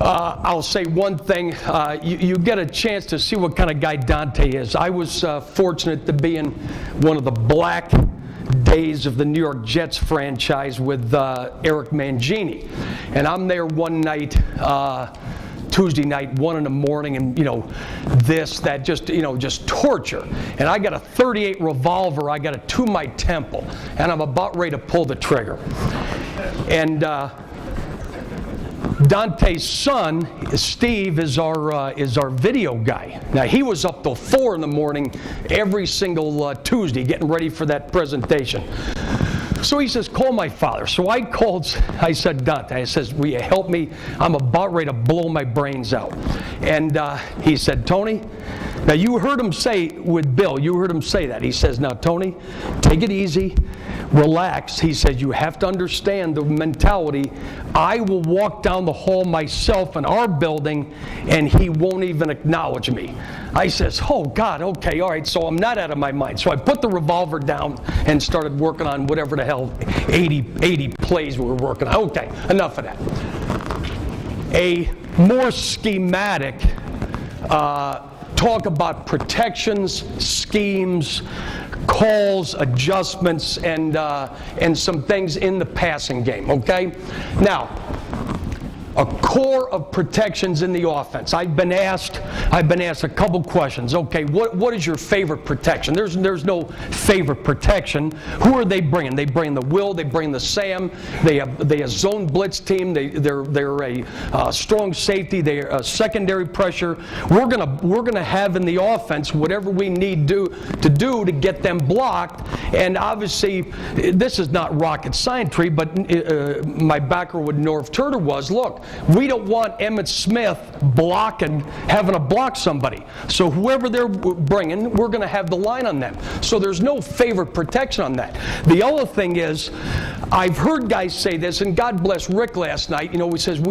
I'll say one thing. You get a chance to see what kind of guy Dante is. I was fortunate to be in one of the black days of the New York Jets franchise with Eric Mangini. And I'm there one night, Tuesday night, 1 in the morning, and just torture. And I got a .38 revolver, I got it to my temple, and I'm about ready to pull the trigger. And Dante's son, Steve, is our video guy. Now, he was up till 4 in the morning every single Tuesday getting ready for that presentation. So he says, call my father. So I called, I said, Dante, I says, will you help me? I'm about ready to blow my brains out. And he said, Tony, now you heard him say with Bill, you heard him say that. He says, now Tony, take it easy, relax. He said, you have to understand the mentality. I will walk down the hall myself in our building and he won't even acknowledge me. I says, oh God, okay, all right, so I'm not out of my mind. So I put the revolver down and started working on whatever the hell 80 plays we were working on. Okay, enough of that. A more schematic talk about protections, schemes, calls, adjustments, and some things in the passing game, okay? Now, a core of protections in the offense. I've been asked a couple questions. Okay, what is your favorite protection? There's no favorite protection. Who are they bringing? They bring the Will. They bring the Sam. They a zone blitz team. They're a strong safety. They're a secondary pressure. We're gonna have in the offense whatever we need to do to get them blocked. And obviously, this is not rocket scientry, but my background with Norv Turner was, look, we don't want Emmitt Smith having to block somebody. So whoever they're bringing, we're going to have the line on them. So there's no favorite protection on that. The other thing is, I've heard guys say this, and God bless Rick last night, he says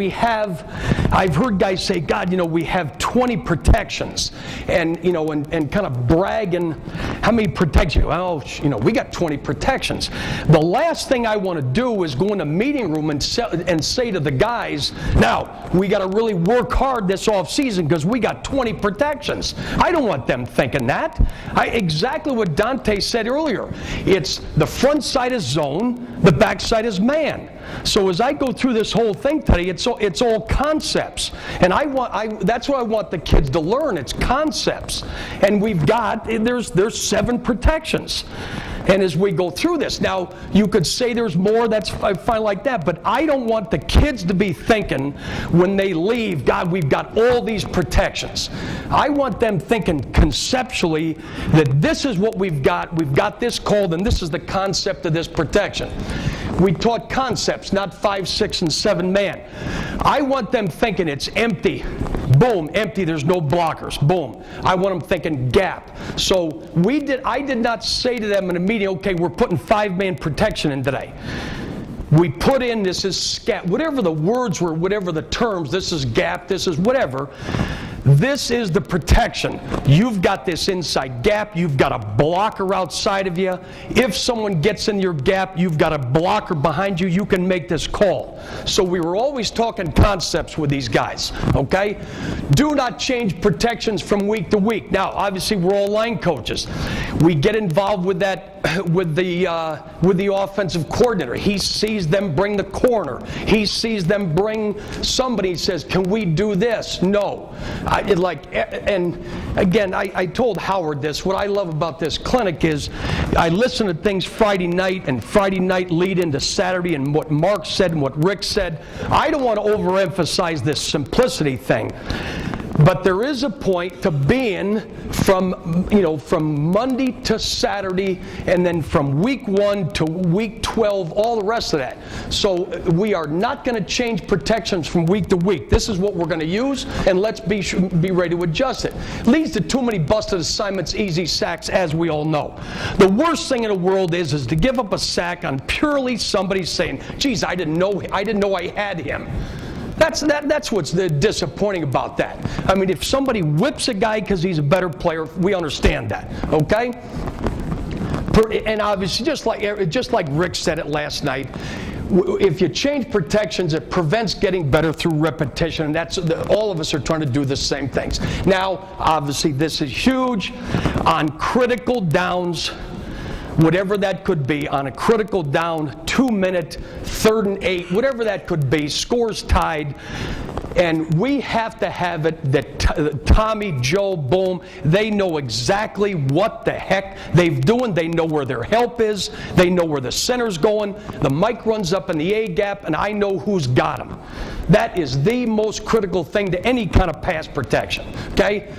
I've heard guys say, God, we have 20 protections. And, and kind of bragging, how many protections? Oh, we got 20 protections. The last thing I want to do is go in a meeting room and say to the guys, now, we got to really work hard this off season because we got 20 protections. I don't want them thinking that. Exactly what Dante said earlier. It's the front side is zone, the back side is man. So as I go through this whole thing today, it's all concepts. And that's what I want the kids to learn. It's concepts. And there's 7 protections. And as we go through this, now you could say there's more, that's fine like that, but I don't want the kids to be thinking when they leave, God, we've got all these protections. I want them thinking conceptually that this is what we've got this called, and this is the concept of this protection. We taught concepts, not 5, 6, and 7 man. I want them thinking it's empty. Boom, empty, there's no blockers. Boom. I want them thinking gap. So I did not say to them in a meeting, okay, we're putting 5-man protection in today. We put in, this is gap, whatever the words were, whatever the terms, this is gap, this is whatever. This is the protection. You've got this inside gap. You've got a blocker outside of you. If someone gets in your gap, you've got a blocker behind you. You can make this call. So we were always talking concepts with these guys, okay? Do not change protections from week to week. Now, obviously, we're all line coaches. We get involved with that, with the offensive coordinator. He sees them bring the corner. He sees them bring somebody. He says, can we do this? No. And again, I told Howard this. What I love about this clinic is I listen to things Friday night, and Friday night lead into Saturday, and what Mark said and what Rick said. I don't want to overemphasize this simplicity thing. But there is a point to being from Monday to Saturday, and then from week 1 to week 12, all the rest of that. So we are not going to change protections from week to week. This is what we're going to use, and let's be ready to adjust it. Leads to too many busted assignments, easy sacks, as we all know. The worst thing in the world is to give up a sack on purely somebody saying, geez, I didn't know I had him. That's what's disappointing about that. I mean, if somebody whips a guy because he's a better player, we understand that, okay? And obviously, just like Rick said it last night, if you change protections, it prevents getting better through repetition, and that's all of us are trying to do the same things. Now, obviously, this is huge on critical downs, whatever that could be, on a critical down, 2 minute, 3rd and 8, whatever that could be, scores tied. And we have to have it that Tommy, Joe, Boom, they know exactly what the heck they're doing. They know where their help is. They know where the center's going. The mic runs up in the A gap, and I know who's got him. That is the most critical thing to any kind of pass protection, okay?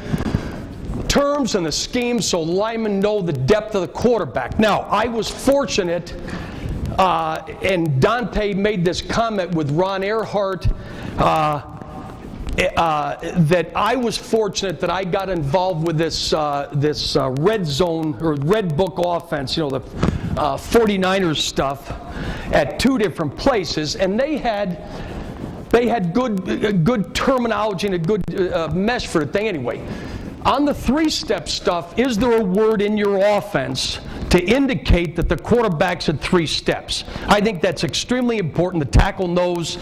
Terms and the schemes so linemen know the depth of the quarterback. Now, I was fortunate, and Dante made this comment with Ron Earhart, that I was fortunate that I got involved with this red zone or red book offense, you know, the 49ers stuff at 2 different places, and they had good terminology and a good mesh for the thing. Anyway, on the 3-step stuff, is there a word in your offense to indicate that the quarterback's at 3 steps? I think that's extremely important. The tackle knows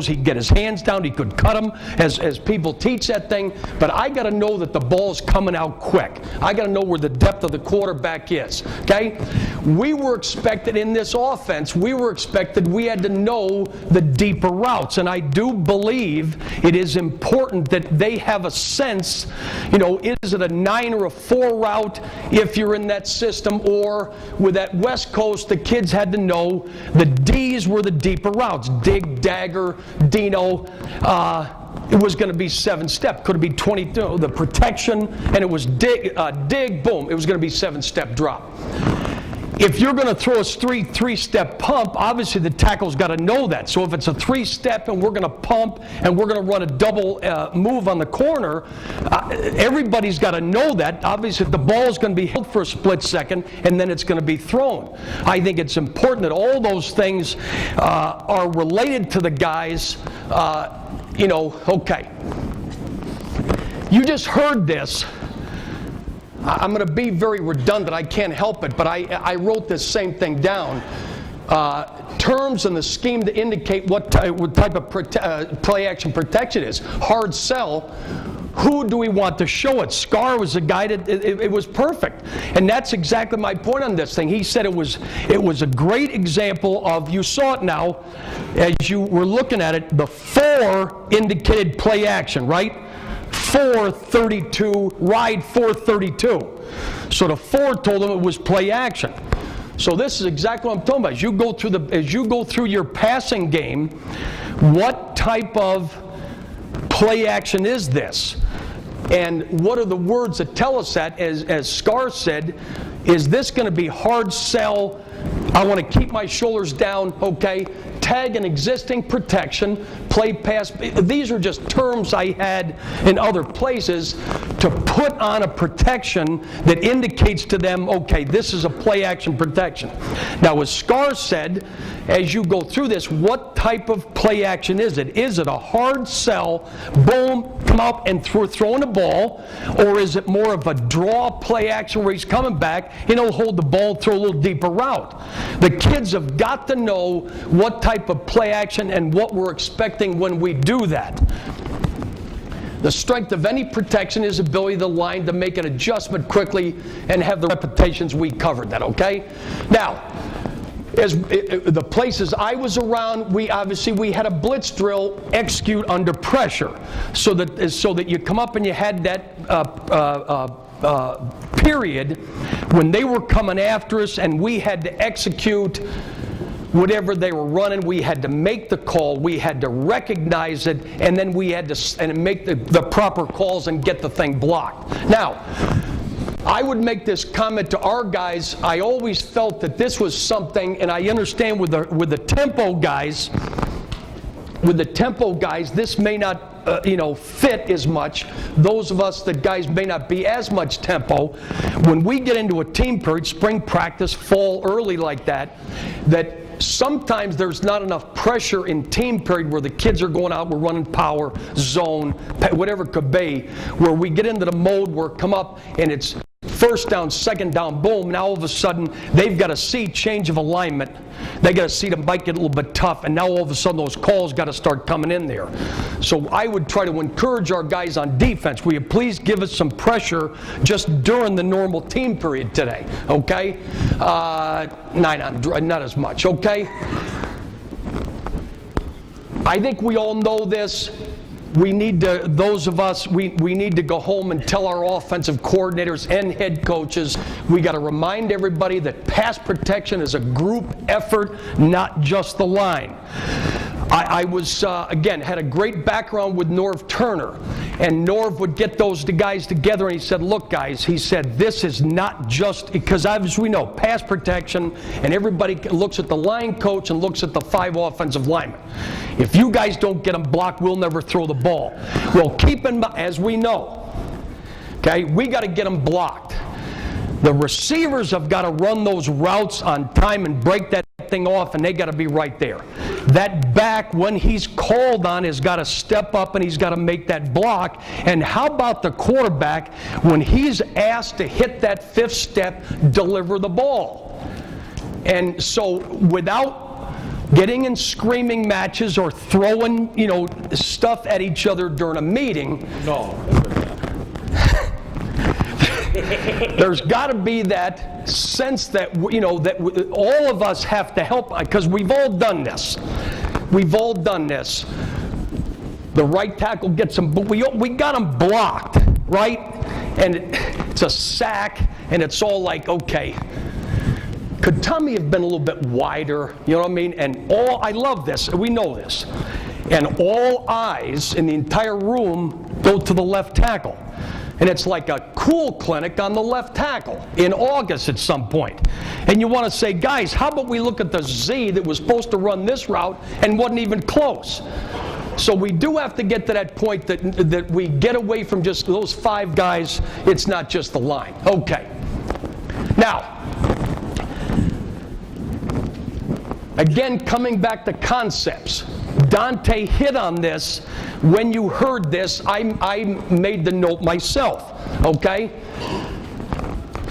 he can get his hands down, he could cut them as people teach that thing, but I got to know that the ball's coming out quick. I got to know where the depth of the quarterback is, okay? We were expected in this offense, we had to know the deeper routes, and I do believe it is important that they have a sense, you know, is it a 9 or a 4 route if you're in that system? Or with that West Coast, the kids had to know the D's were the deeper routes. Dig, dagger, Dino. It was going to be 7-step. Could it be 22? The protection, and it was dig, boom. It was going to be 7-step drop. If you're going to throw a 3-step pump, obviously the tackle's got to know that. So if it's a 3-step and we're going to pump and we're going to run a double move on the corner, everybody's got to know that. Obviously, the ball's going to be held for a split second and then it's going to be thrown. I think it's important that all those things are related to the guys. You know, okay. You just heard this. I'm going to be very redundant. I can't help it, but I wrote this same thing down. Terms and the scheme to indicate what type of play-action protection is. Hard sell. Who do we want to show it? Scar was a guy that it was perfect, and that's exactly my point on this thing. He said it was a great example of, you saw it now as you were looking at it. The 4 indicated play action, right? 432, ride 432. So the 4 told them it was play action. So this is exactly what I'm talking about. As you go through your passing game, what type of play action is this? And what are the words that tell us that? As Scar said, is this going to be hard sell? I want to keep my shoulders down, okay? Tag an existing protection, play pass. These are just terms I had in other places to put on a protection that indicates to them, okay, this is a play action protection. Now, as Scar said, as you go through this, what type of play action is it? Is it a hard sell, boom, come up and throwing the ball, or is it more of a draw play action where he's coming back and he'll hold the ball, throw a little deeper route? The kids have got to know what type of play action and what we're expecting when we do that. The strength of any protection is the ability of the line to make an adjustment quickly and have the repetitions. We covered that, okay? Now, as the places I was around, we had a blitz drill, execute under pressure, so that you come up and you had that period when they were coming after us and we had to execute whatever they were running. We had to make the call, we had to recognize it, and then we had to make the proper calls and get the thing blocked. Now, I would make this comment to our guys. I always felt that this was something, and I understand with the tempo guys, this may not fit as much. Those of us that guys may not be as much tempo. When we get into a team period, spring practice, fall early like that sometimes there's not enough pressure in team period where the kids are going out, we're running power, zone, whatever it could be, where we get into the mode where come up and it's first down, second down, boom, now all of a sudden they've got to see change of alignment. They got to see the bike get a little bit tough, and now all of a sudden those calls got to start coming in there. So I would try to encourage our guys on defense, will you please give us some pressure just during the normal team period today, okay? Not as much, okay? I think we all know this. We need to, those of us, we need to go home and tell our offensive coordinators and head coaches, we got to remind everybody that pass protection is a group effort, not just the line. I was, again, had a great background with Norv Turner, and Norv would get those guys together, and he said, look, guys, he said, this is not just, because as we know, pass protection, and everybody looks at the line coach and looks at the 5 offensive linemen. If you guys don't get them blocked, we'll never throw the ball. Well, keep in mind, as we know, okay, we got to get them blocked. The receivers have got to run those routes on time and break that thing off, and they got to be right there. That back, when he's called on, has got to step up and he's got to make that block. And how about the quarterback, when he's asked to hit that 5th step, deliver the ball? And so without getting in screaming matches or throwing, stuff at each other during a meeting. No. There's got to be that sense that, that all of us have to help, because we've all done this. We've all done this. The right tackle gets them, but we got them blocked, right? And it's a sack, and it's all like, okay, could Tommy have been a little bit wider? You know what I mean? And I love this, we know this. And all eyes in the entire room go to the left tackle. And it's like a cool clinic on the left tackle in August at some point. And you want to say, guys, how about we look at the Z that was supposed to run this route and wasn't even close? So we do have to get to that point that we get away from just those 5 guys. It's not just the line. Okay. Now, again, coming back to concepts. Dante hit on this. When you heard this, I made the note myself, okay?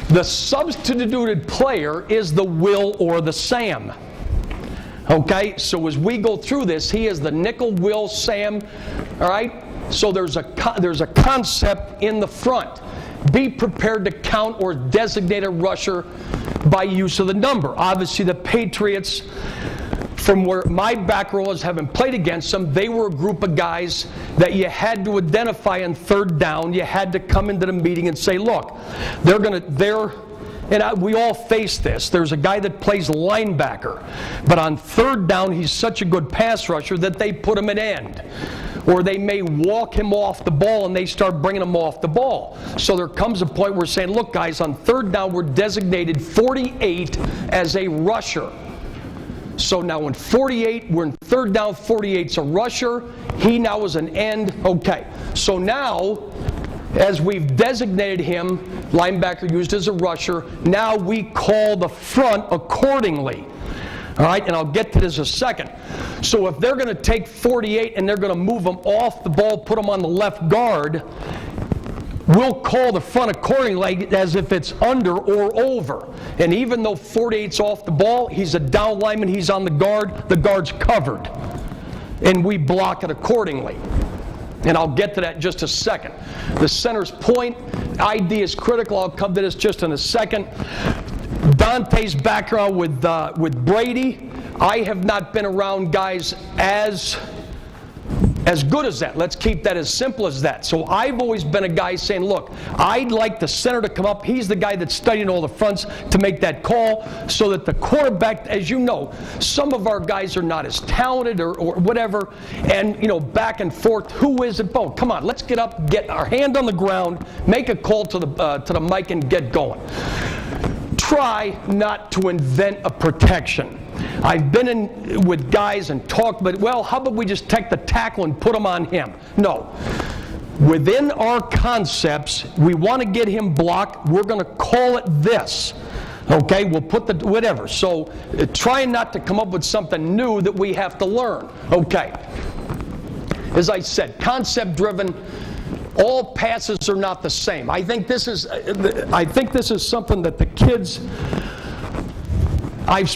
The substituted player is the Will or the Sam, okay? So as we go through this, he is the nickel, Will, Sam, all right? So there's a concept in the front. Be prepared to count or designate a rusher by use of the number. Obviously, the Patriots, from where my background was, having played against them, they were a group of guys that you had to identify on 3rd down. You had to come into the meeting and say, look, we all face this. There's a guy that plays linebacker, but on 3rd down, he's such a good pass rusher that they put him at end. Or they may walk him off the ball and they start bringing him off the ball. So there comes a point where we're saying, look, guys, on 3rd down, we're designated 48 as a rusher. So now in 48, we're in 3rd down, 48's a rusher. He now is an end. Okay. So now, as we've designated him, linebacker used as a rusher, now we call the front accordingly. All right, and I'll get to this in a second. So if they're going to take 48 and they're going to move him off the ball, put him on the left guard, we'll call the front accordingly as if it's under or over. And even though 48's off the ball, he's a down lineman, he's on the guard's covered. And we block it accordingly. And I'll get to that in just a second. The center's point, ID is critical. I'll come to this just in a second. Dante's background with Brady, I have not been around guys as good as that. Let's keep that as simple as that. So I've always been a guy saying, look, I'd like the center to come up. He's the guy that's studying all the fronts to make that call so that the quarterback, as you know, some of our guys are not as talented or whatever, and, back and forth, who is it? Oh, come on, let's get up, get our hand on the ground, make a call to the mic and get going. Try not to invent a protection. I've been in with guys and talked, but how about we just take the tackle and put him on him? No. Within our concepts, we want to get him blocked. We're going to call it this. Okay, we'll put the whatever. So trying not to come up with something new that we have to learn. Okay. As I said, concept driven. All passes are not the same. I think this is something that the kids, I've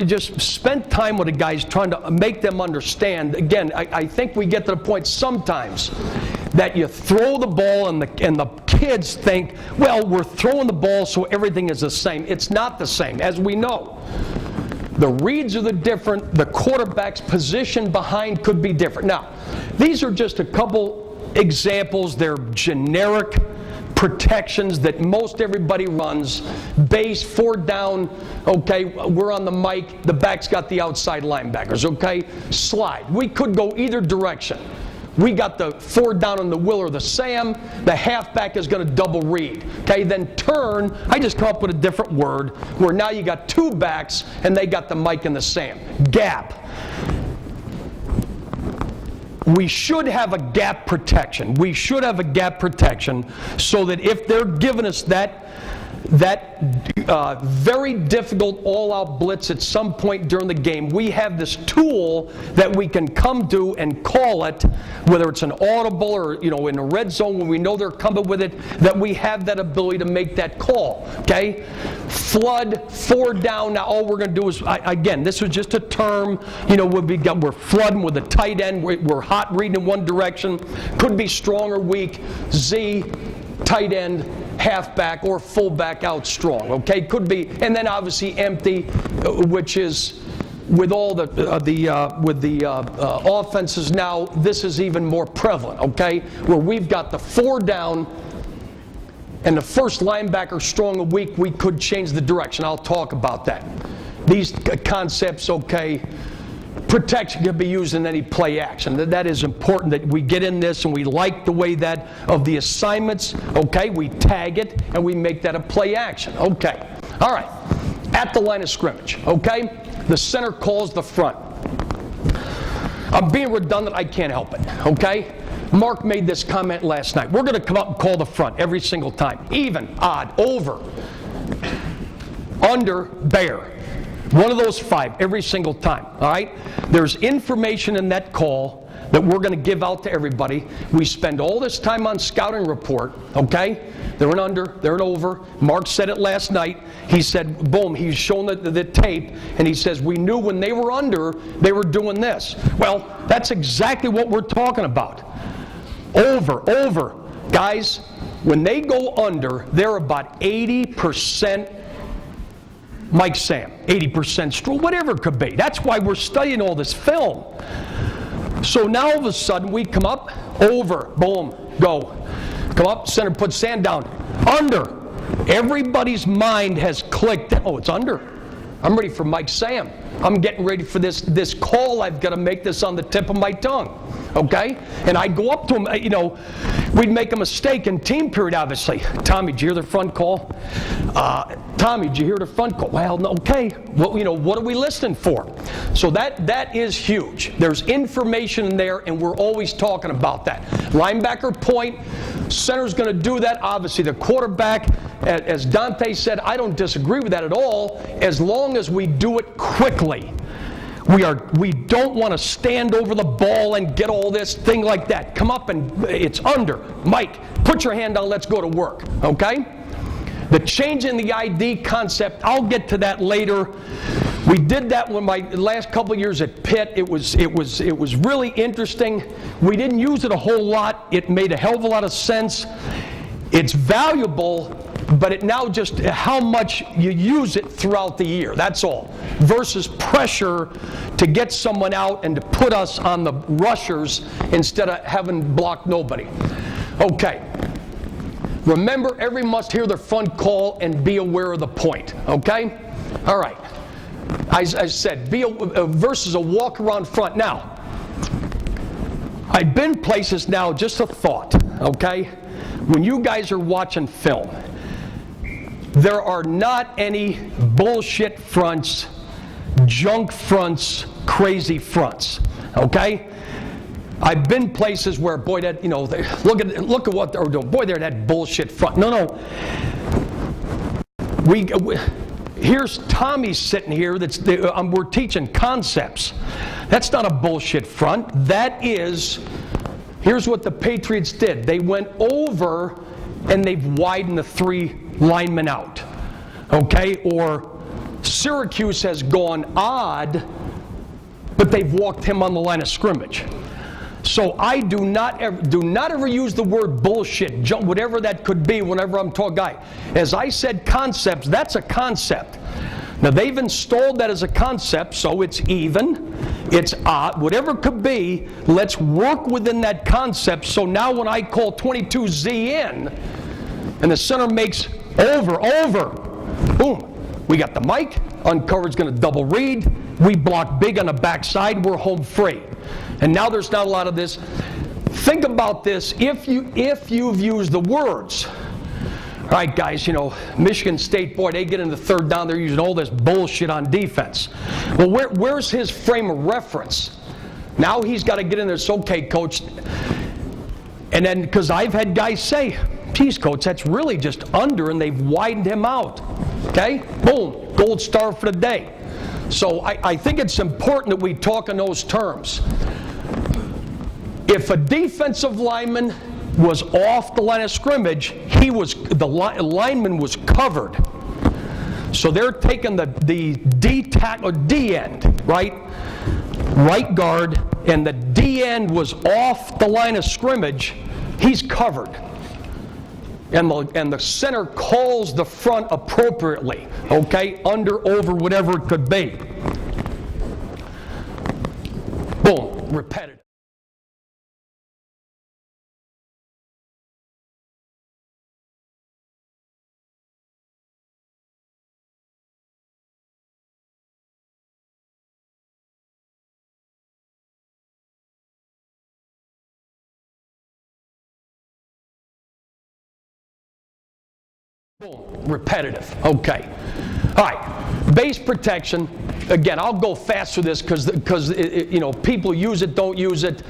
just spent time with the guys trying to make them understand. Again, I think we get to the point sometimes that you throw the ball and the kids think, well, we're throwing the ball so everything is the same. It's not the same, as we know. The reads are different. The quarterback's position behind could be different. Now, these are just a couple examples. They're generic protections that most everybody runs. Base, 4 down, okay, we're on the mic, the back's got the outside linebackers, okay? Slide. We could go either direction. We got the 4 down on the Will or the Sam. The halfback is going to double read. Okay, then turn. I just come up with a different word where now you got 2 backs and they got the Mike and the Sam. Gap. We should have a gap protection. We should have a gap protection so that if they're giving us that very difficult all-out blitz at some point during the game, we have this tool that we can come to and call it, whether it's an audible or in a red zone when we know they're coming with it, that we have that ability to make that call. Okay, flood, 4 down. Now all we're going to do is, again, this was just a term. We're flooding with a tight end. We're hot reading in one direction. Could be strong or weak. Z, tight end, halfback, or fullback out strong. Okay, could be, and then obviously empty, which is with all the offenses now. This is even more prevalent. Okay, where we've got the 4 down, and the first linebacker strong or weak, we could change the direction. I'll talk about that. These concepts, okay. Protection can be used in any play action. That is important that we get in this and we like the way that of the assignments, okay, we tag it and we make that a play action. Okay, all right, at the line of scrimmage, okay, the center calls the front. I'm being redundant, I can't help it, okay? Mark made this comment last night. We're going to come up and call the front every single time. Even, odd, over, under, bear. One of those 5 every single time, all right? There's information in that call that we're going to give out to everybody. We spend all this time on scouting report, okay? They're an under, they're an over. Mark said it last night. He said, boom, he's shown the tape, and he says, we knew when they were under, they were doing this. Well, that's exactly what we're talking about. Over. Guys, when they go under, they're about 80% Mike Sam, 80% Stroll, whatever it could be. That's why we're studying all this film. So now all of a sudden we come up, over, boom, go. Come up, center, put sand down, under. Everybody's mind has clicked. Oh, it's under. I'm ready for Mike Sam. I'm getting ready for this call. I've got to make this on the tip of my tongue. Okay? And I'd go up to him, we'd make a mistake in team period, obviously. Tommy, did you hear the front call? Tommy, did you hear the front call? Well, okay. Well, what are we listening for? So that is huge. There's information in there, and we're always talking about that. Linebacker point, center's going to do that. Obviously, the quarterback, as Dante said, I don't disagree with that at all, as long as we do it quickly. We don't want to stand over the ball and get all this thing like that. Come up and it's under. Mike, put your hand down, let's go to work. Okay? The change in the ID concept, I'll get to that later. We did that when my last couple of years at Pitt. It was really interesting. We didn't use it a whole lot. It made a hell of a lot of sense. It's valuable, but it now just how much you use it throughout the year, that's all. Versus pressure to get someone out and to put us on the rushers instead of having blocked nobody. Okay. Remember, everyone must hear the front call and be aware of the point. Okay? All right. I said, versus a walk around front. Now, I've been places now, just a thought, okay? When you guys are watching film, there are not any bullshit fronts, junk fronts, crazy fronts, okay? I've been places where, boy, that, look at what they're doing. Boy, they're that bullshit front. No. Here's Tommy sitting here. We're teaching concepts. That's not a bullshit front. That is Here's what the Patriots did. They went over and they've widened the 3 linemen out. Okay? Or Syracuse has gone odd, but they've walked him on the line of scrimmage. So I do not ever use the word bullshit, whatever that could be, whenever I'm talking. Guy, as I said, concepts. That's a concept. Now they've installed that as a concept, so it's even, it's odd, whatever it could be. Let's work within that concept. So now when I call 22Z in, and the center makes over, boom. We got the mic. Uncovered's going to double read. We block big on the backside. We're home free. And now there's not a lot of this. Think about this. If you've used the words, all right, guys, you know, Michigan State, boy, they get into third down. They're using all this bullshit on defense. Well, where's his frame of reference? Now he's got to get in there. It's okay, coach. And then, because I've had guys say, geez, coach, that's really just under, and they've widened him out. Okay? Boom. Gold star for the day. So I think it's important that we talk in those terms. If a defensive lineman was off the line of scrimmage, the lineman was covered. So they're taking the D tackle or D end, right? Right guard, and the D end was off the line of scrimmage, he's covered. And the center calls the front appropriately, okay? Under, over, whatever it could be. Boom, repetitive. Boom, repetitive. Okay. All right. Base protection. Again, I'll go fast through this because you know, people use it, don't use it.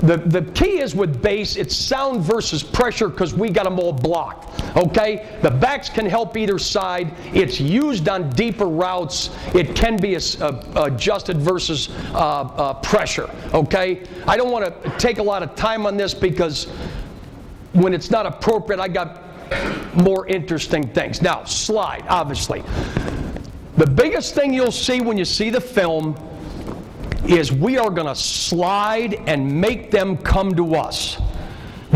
The key is with base, it's sound versus pressure because we got them all blocked. Okay? The backs can help either side. It's used on deeper routes. It can be adjusted versus pressure. Okay? I don't want to take a lot of time on this because when it's not appropriate, I got more interesting things. Now, slide, obviously. The biggest thing you'll see when you see the film is we are going to slide and make them come to us.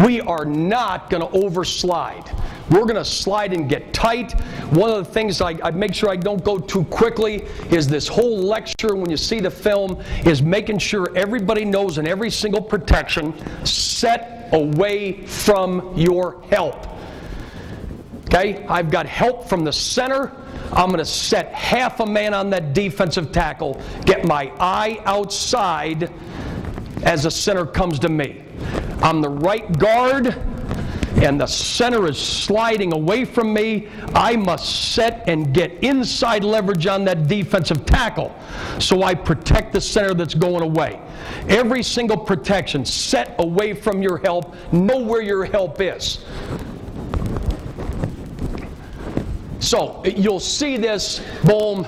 We are not going to overslide. We're going to slide and get tight. One of the things I make sure I don't go too quickly is this whole lecture, when you see the film, is making sure everybody knows in every single protection, set away from your help. Okay, I've got help from the center. I'm going to set half a man on that defensive tackle, get my eye outside as the center comes to me. I'm the right guard, and the center is sliding away from me. I must set and get inside leverage on that defensive tackle so I protect the center that's going away. Every single protection, set away from your help, know where your help is. So you'll see this, boom,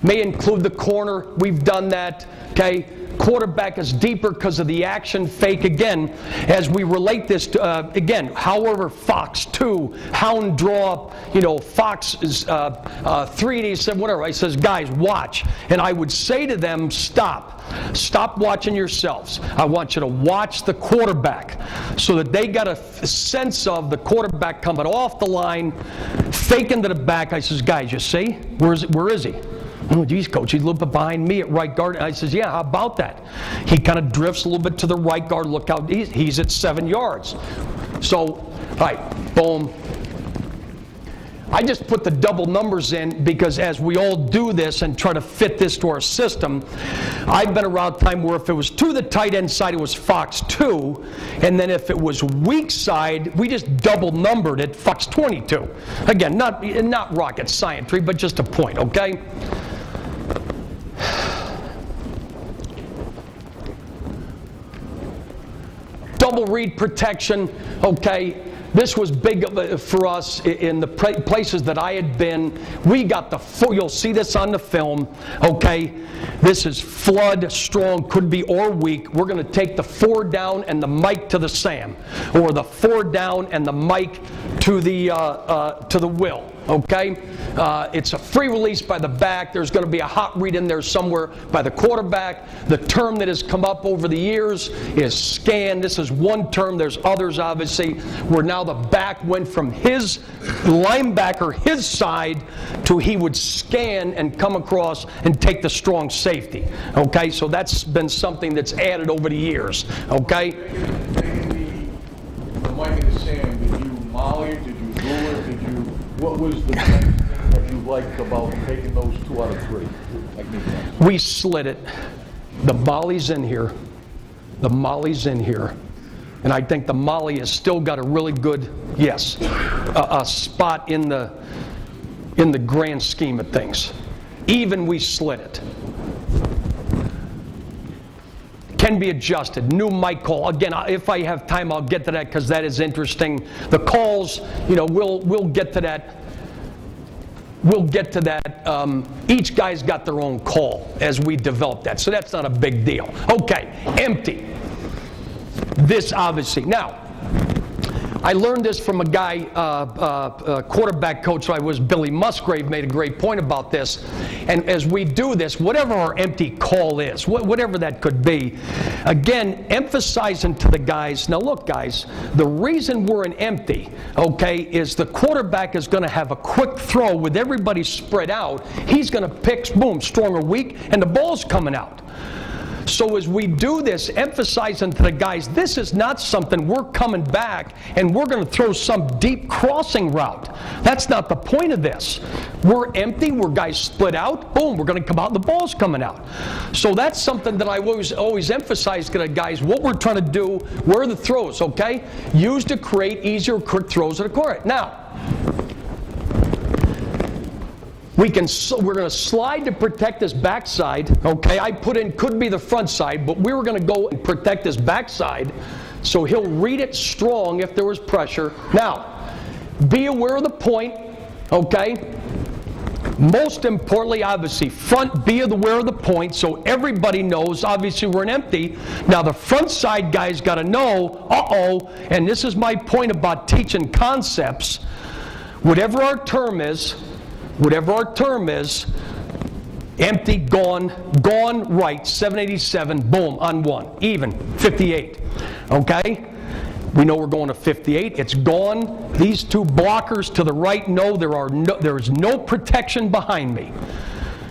may include the corner. We've done that, okay? Quarterback is deeper because of the action fake. Again, as we relate this to, again, however, Fox 2, hound draw, you know, Fox is 3D, said whatever. I says, guys, watch. And I would say to them, stop. Stop watching yourselves. I want you to watch the quarterback so that they got a sense of the quarterback coming off the line, faking to the back. I says, guys, you see? Where is he? Oh, geez, coach, he's a little bit behind me at right guard. And I says, yeah, how about that? He kind of drifts a little bit to the right guard. Look out, he's at 7 yards. So, all right, boom. I just put the double numbers in because as we all do this and try to fit this to our system, I've been around time where if it was to the tight end side, it was Fox 2, and then if it was weak side, we just double numbered it, Fox 22. Again, not rocket science, but just a point, okay? Double read protection, okay? This was big for us in the places that I had been. We got the full, you'll see this on the film, okay? This is flood, strong, could be, or weak. We're going to take the 4 down and the mic to the SAM, or the 4 down and the mic to the will. Okay? It's a free release by the back. There's going to be a hot read in there somewhere by the quarterback. The term that has come up over the years is scan. This is one term. There's others, obviously, where now the back went from his linebacker, his side, to he would scan and come across and take the strong safety. Okay? So that's been something that's added over the years. Okay? Taking the mic in the sand, did you molly it? Did you glue it? What was the main thing that you liked about taking those 2 out of 3? We slid it. The molly's in here. The molly's in here. And I think the molly has still got a really good, yes, a spot in the grand scheme of things. Even we slid it. Can be adjusted. New mic call. Again, if I have time, I'll get to that because that is interesting. The calls, we'll get to that. We'll get to that. Each guy's got their own call as we develop that, so that's not a big deal. Okay, empty. This obviously. Now, I learned this from a guy, quarterback coach I was, Billy Musgrave, made a great point about this. And as we do this, whatever our empty call is, whatever that could be, again, emphasizing to the guys, now look guys, the reason we're in empty, okay, is the quarterback is going to have a quick throw with everybody spread out. He's going to pick, boom, strong or weak, and the ball's coming out. So as we do this, emphasizing to the guys, this is not something we're coming back and we're going to throw some deep crossing route. That's not the point of this. We're empty, we're guys split out, boom, we're going to come out and the ball's coming out. So that's something that I always emphasize to the guys, what we're trying to do, where are the throws, okay? Used to create easier, quick throws at the quarterback. Now, we're going to slide to protect this backside, okay? I put in, could be the front side, but we were going to go and protect this backside, so he'll read it strong if there was pressure. Now, be aware of the point, okay? Most importantly, obviously, front, be aware of the point, so everybody knows, obviously, we're in empty. Now, the front side guy's got to know, and this is my point about teaching concepts, whatever our term is, empty, gone right, 787, boom, on 1, even, 58, okay? We know we're going to 58, it's gone. These 2 blockers to the right know there is no protection behind me.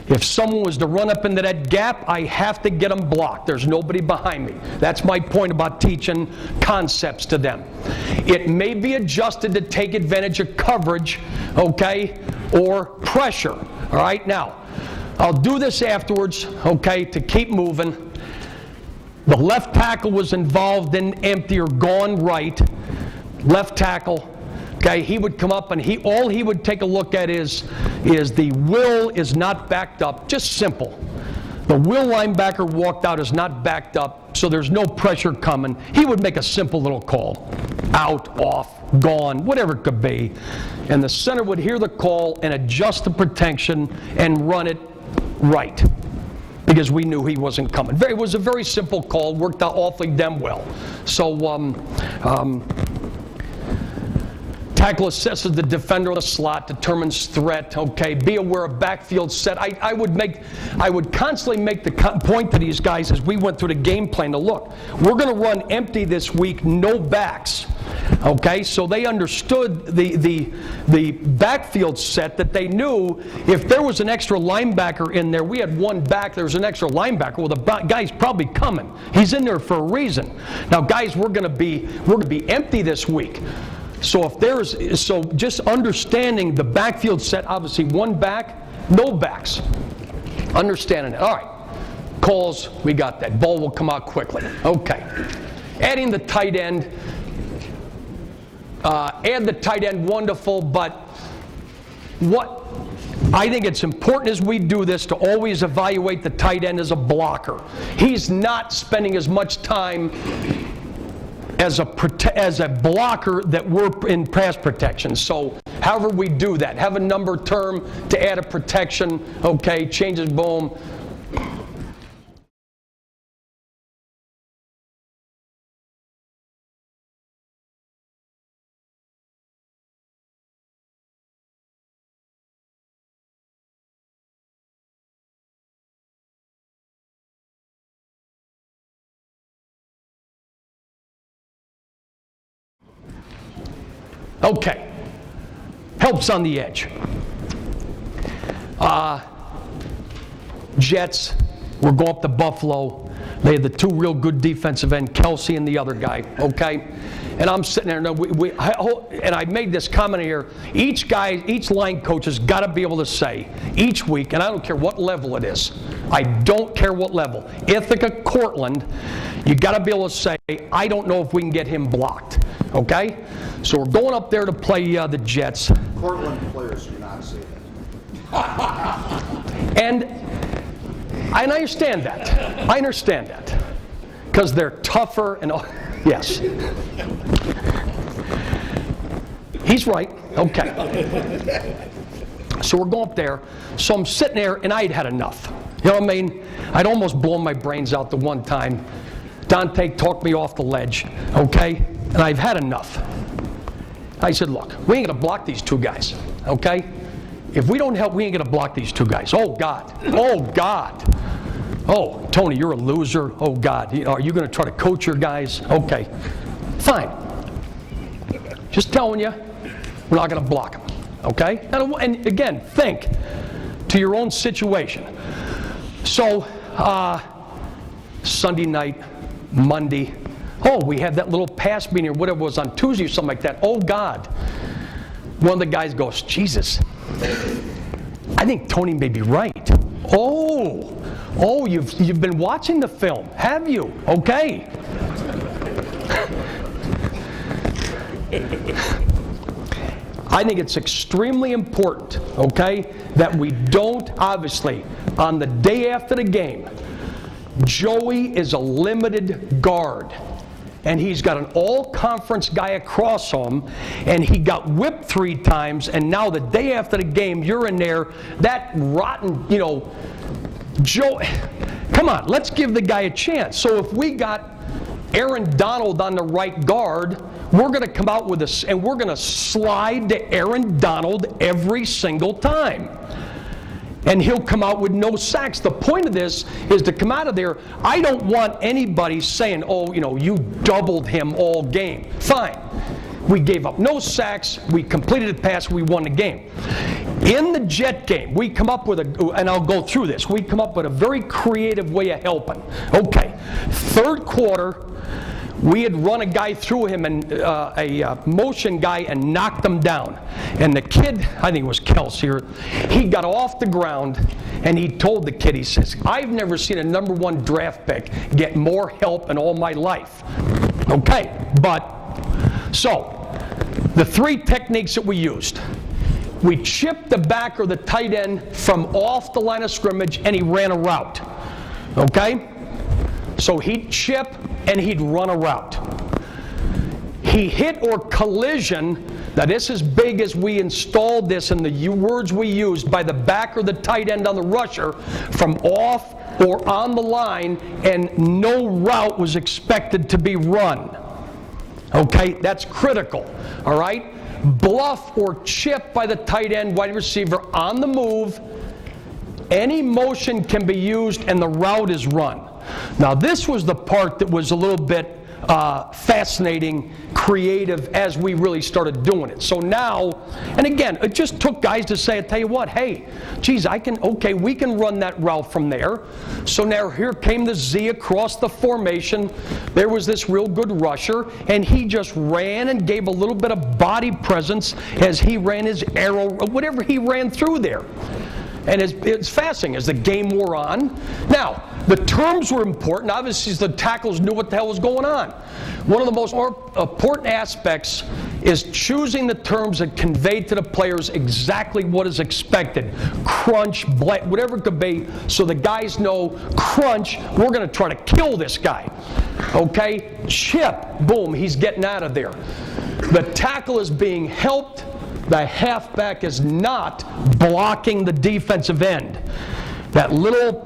If someone was to run up into that gap, I have to get them blocked. There's nobody behind me. That's my point about teaching concepts to them. It may be adjusted to take advantage of coverage, okay, or pressure. All right, now, I'll do this afterwards, okay, to keep moving. The left tackle was involved in empty or gone right. Left tackle. Okay, he would come up and all he would take a look at is the will is not backed up. Just simple. The will linebacker walked out is not backed up, so there's no pressure coming. He would make a simple little call. Out, off, gone, whatever it could be. And the center would hear the call and adjust the protection and run it right. Because we knew he wasn't coming. It was a very simple call, worked out awfully damn well. So, tackle assesses the defender on the slot, determines threat. Okay, be aware of backfield set. I would constantly make the point to these guys as we went through the game plan to look. We're going to run empty this week, no backs. Okay, so they understood the backfield set, that they knew if there was an extra linebacker in there, we had 1 back, there was an extra linebacker. Well, the guy's probably coming. He's in there for a reason. Now, guys, we're going to be empty this week. So just understanding the backfield set, obviously 1 back, no backs. Understanding it. All right. Calls, we got that. Ball will come out quickly. Okay. Adding the tight end. Add the tight end, wonderful, but what I think it's important as we do this to always evaluate the tight end as a blocker. He's not spending as much time as a blocker that we're in pass protection. So however we do that, have a number term to add a protection, okay, changes, boom. Okay, helps on the edge. Jets, we're going up to Buffalo. They had the two real good defensive end, Kelsey and the other guy, okay? And I'm sitting there, and I made this comment here, each line coach has got to be able to say, each week, and I don't care what level it is, I don't care what level, Ithaca, Cortland, you got to be able to say, I don't know if we can get him blocked, okay? So we're going up there to play the Jets. Cortland players do not say that. And I understand that. I understand that. Because they're tougher and all. Yes. He's right. Okay. So we're going up there. So I'm sitting there and I'd had enough. You know what I mean? I'd almost blown my brains out the one time. Dante talked me off the ledge. Okay? And I've had enough. I said, look, we ain't going to block these two guys, okay? If we don't help, we ain't going to block these two guys. Oh, God. Oh, God. Oh, Tony, you're a loser. Oh, God. Are you going to try to coach your guys? Okay. Fine. Just telling you, we're not going to block them, okay? And again, think to your own situation. So, Sunday night, Monday, oh, we had that little pass meeting or whatever it was on Tuesday or something like that. Oh, God. One of the guys goes, Jesus, I think Tony may be right. Oh, you've been watching the film, have you? Okay. I think it's extremely important, okay, that we don't, obviously, on the day after the game, Joey is a limited guard. And he's got an all-conference guy across him, and he got whipped 3 times, and now the day after the game, you're in there, that rotten, Joe, come on, let's give the guy a chance. So if we got Aaron Donald on the right guard, we're going to come out with this, and we're going to slide to Aaron Donald every single time. And he'll come out with no sacks. The point of this is to come out of there. I don't want anybody saying, oh, you doubled him all game. Fine. We gave up no sacks. We completed the pass. We won the game. In the Jet game, we come up with and I'll go through this, we come up with a very creative way of helping. Okay. 3rd quarter, we had run a guy through him, and a motion guy, and knocked him down. And the kid, I think it was Kelsey, he got off the ground, and he told the kid, he says, I've never seen a number 1 draft pick get more help in all my life. Okay, so the 3 techniques that we used. We chipped the back or the tight end from off the line of scrimmage, and he ran a route. Okay? So he'd chip, and he'd run a route. He hit or collision, now this is big as we installed this in the words we used, by the back or the tight end on the rusher from off or on the line, and no route was expected to be run. Okay, that's critical, all right? Bluff or chip by the tight end, wide receiver on the move, any motion can be used and the route is run. Now this was the part that was a little bit fascinating, creative as we really started doing it. So now, and again, it just took guys to say, I tell you what, hey, geez, we can run that route from there. So now here came the Z across the formation. There was this real good rusher, and he just ran and gave a little bit of body presence as he ran his arrow, whatever he ran through there. And it's fascinating as the game wore on. Now, the terms were important. Obviously, the tackles knew what the hell was going on. One of the most important aspects is choosing the terms that convey to the players exactly what is expected. Crunch, whatever it could be, so the guys know, crunch, we're going to try to kill this guy. Okay? Chip, boom, he's getting out of there. The tackle is being helped. The halfback is not blocking the defensive end. That little,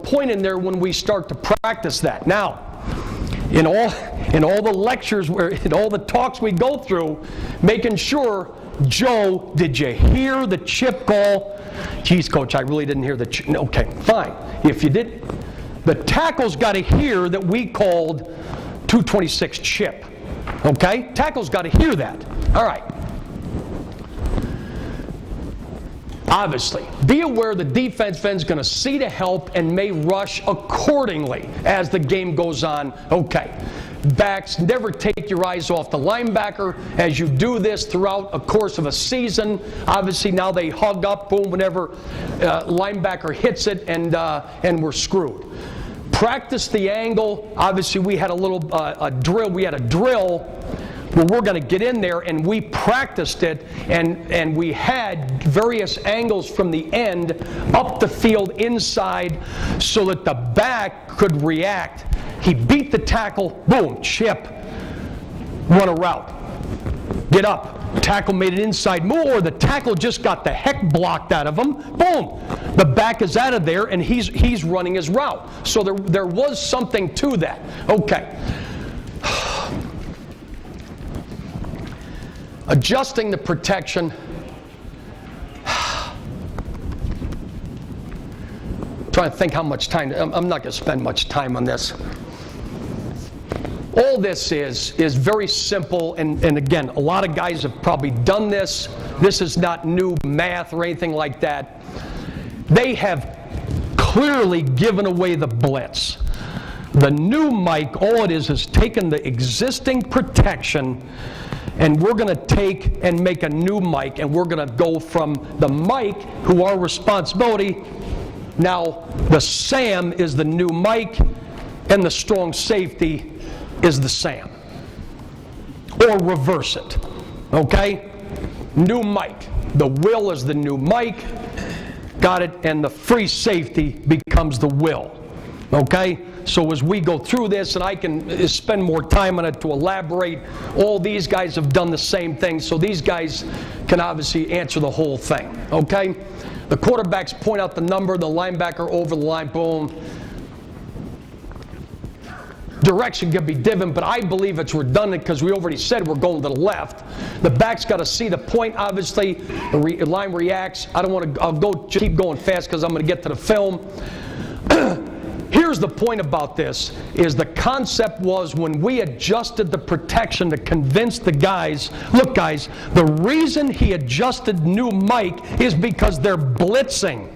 point in there when we start to practice that. Now, in all the lectures, in all the talks we go through, making sure, Joe, did you hear the chip call? Geez, Coach, I really didn't hear the chip. Okay, fine. If you did, the tackle's got to hear that we called 226 chip. Okay? Tackle's got to hear that. All right. Obviously, be aware the defense end's going to see the help and may rush accordingly as the game goes on. Okay. Backs, never take your eyes off the linebacker as you do this throughout a course of a season. Obviously, now they hug up, boom, whenever linebacker hits it, and we're screwed. Practice the angle. Obviously, we had a drill. We had a drill where we're going to get in there, and we practiced it, and we had various angles from the end up the field inside so that the back could react. He beat the tackle, boom, chip, run a route, get up. Tackle made an inside move, or the tackle just got the heck blocked out of him, boom. The back is out of there, and he's running his route. So there was something to that. Okay. Adjusting the protection. Trying to think how much time. I'm not going to spend much time on this. All this is very simple, and again, a lot of guys have probably done this. This is not new math or anything like that. They have clearly given away the blitz. The new mic, all it is taking the existing protection, and we're going to take and make a new mic, and we're going to go from the mic, who our responsibility, now the SAM is the new mic, and the strong safety is the SAM. Or reverse it. Okay? New mic. The will is the new mic. Got it? And the free safety becomes the will. Okay? So as we go through this, and I can spend more time on it to elaborate, all these guys have done the same thing, so these guys can obviously answer the whole thing. Okay? The quarterbacks point out the number, the linebacker over the line, boom. Direction can be given, but I believe it's redundant because we already said we're going to the left. The back's got to see the point, obviously. The line reacts. I don't want to, just keep going fast because I'm going to get to the film. Here's the point about this, is the concept was when we adjusted the protection to convince the guys, look guys, the reason he adjusted new mic is because they're blitzing.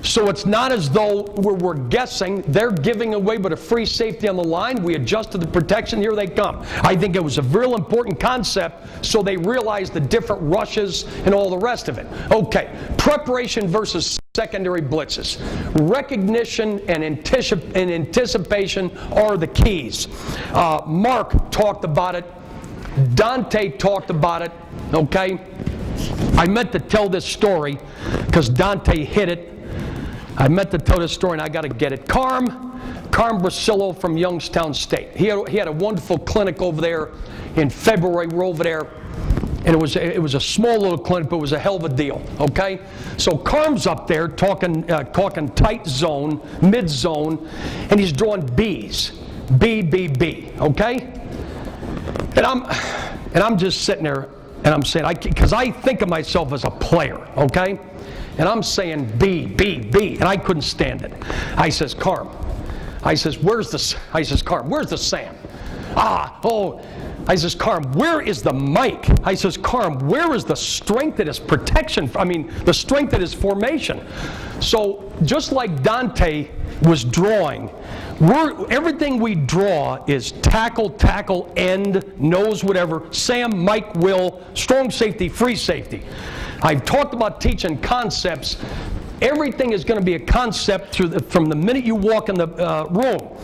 So it's not as though we're guessing. They're giving away but a free safety on the line. We adjusted the protection. Here they come. I think it was a real important concept so they realized the different rushes and all the rest of it. Okay, preparation versus secondary blitzes. Recognition and anticipation are the keys. Mark talked about it. Dante talked about it. Okay? I meant to tell this story because Dante hit it. I meant to tell this story, and I got to get it. Carm Brasillo from Youngstown State. He had a wonderful clinic over there in February. We're over there, and it was a small little clinic, but it was a hell of a deal. Okay, so Carm's up there talking tight zone, mid zone, and he's drawing B's, B, B, B. Okay, and I'm just sitting there, and I'm saying, because I think of myself as a player. Okay. And I'm saying B, B, B, and I couldn't stand it. I says, Carm. I says, Carm, where's the SAM? I says, Carm, where is the mic? I says, Carm, where is the strength of his protection? The strength of his formation. So just like Dante was drawing, everything we draw is tackle, end, nose, whatever, SAM, mic, will, strong safety, free safety. I've talked about teaching concepts. Everything is going to be a concept from the minute you walk in the room.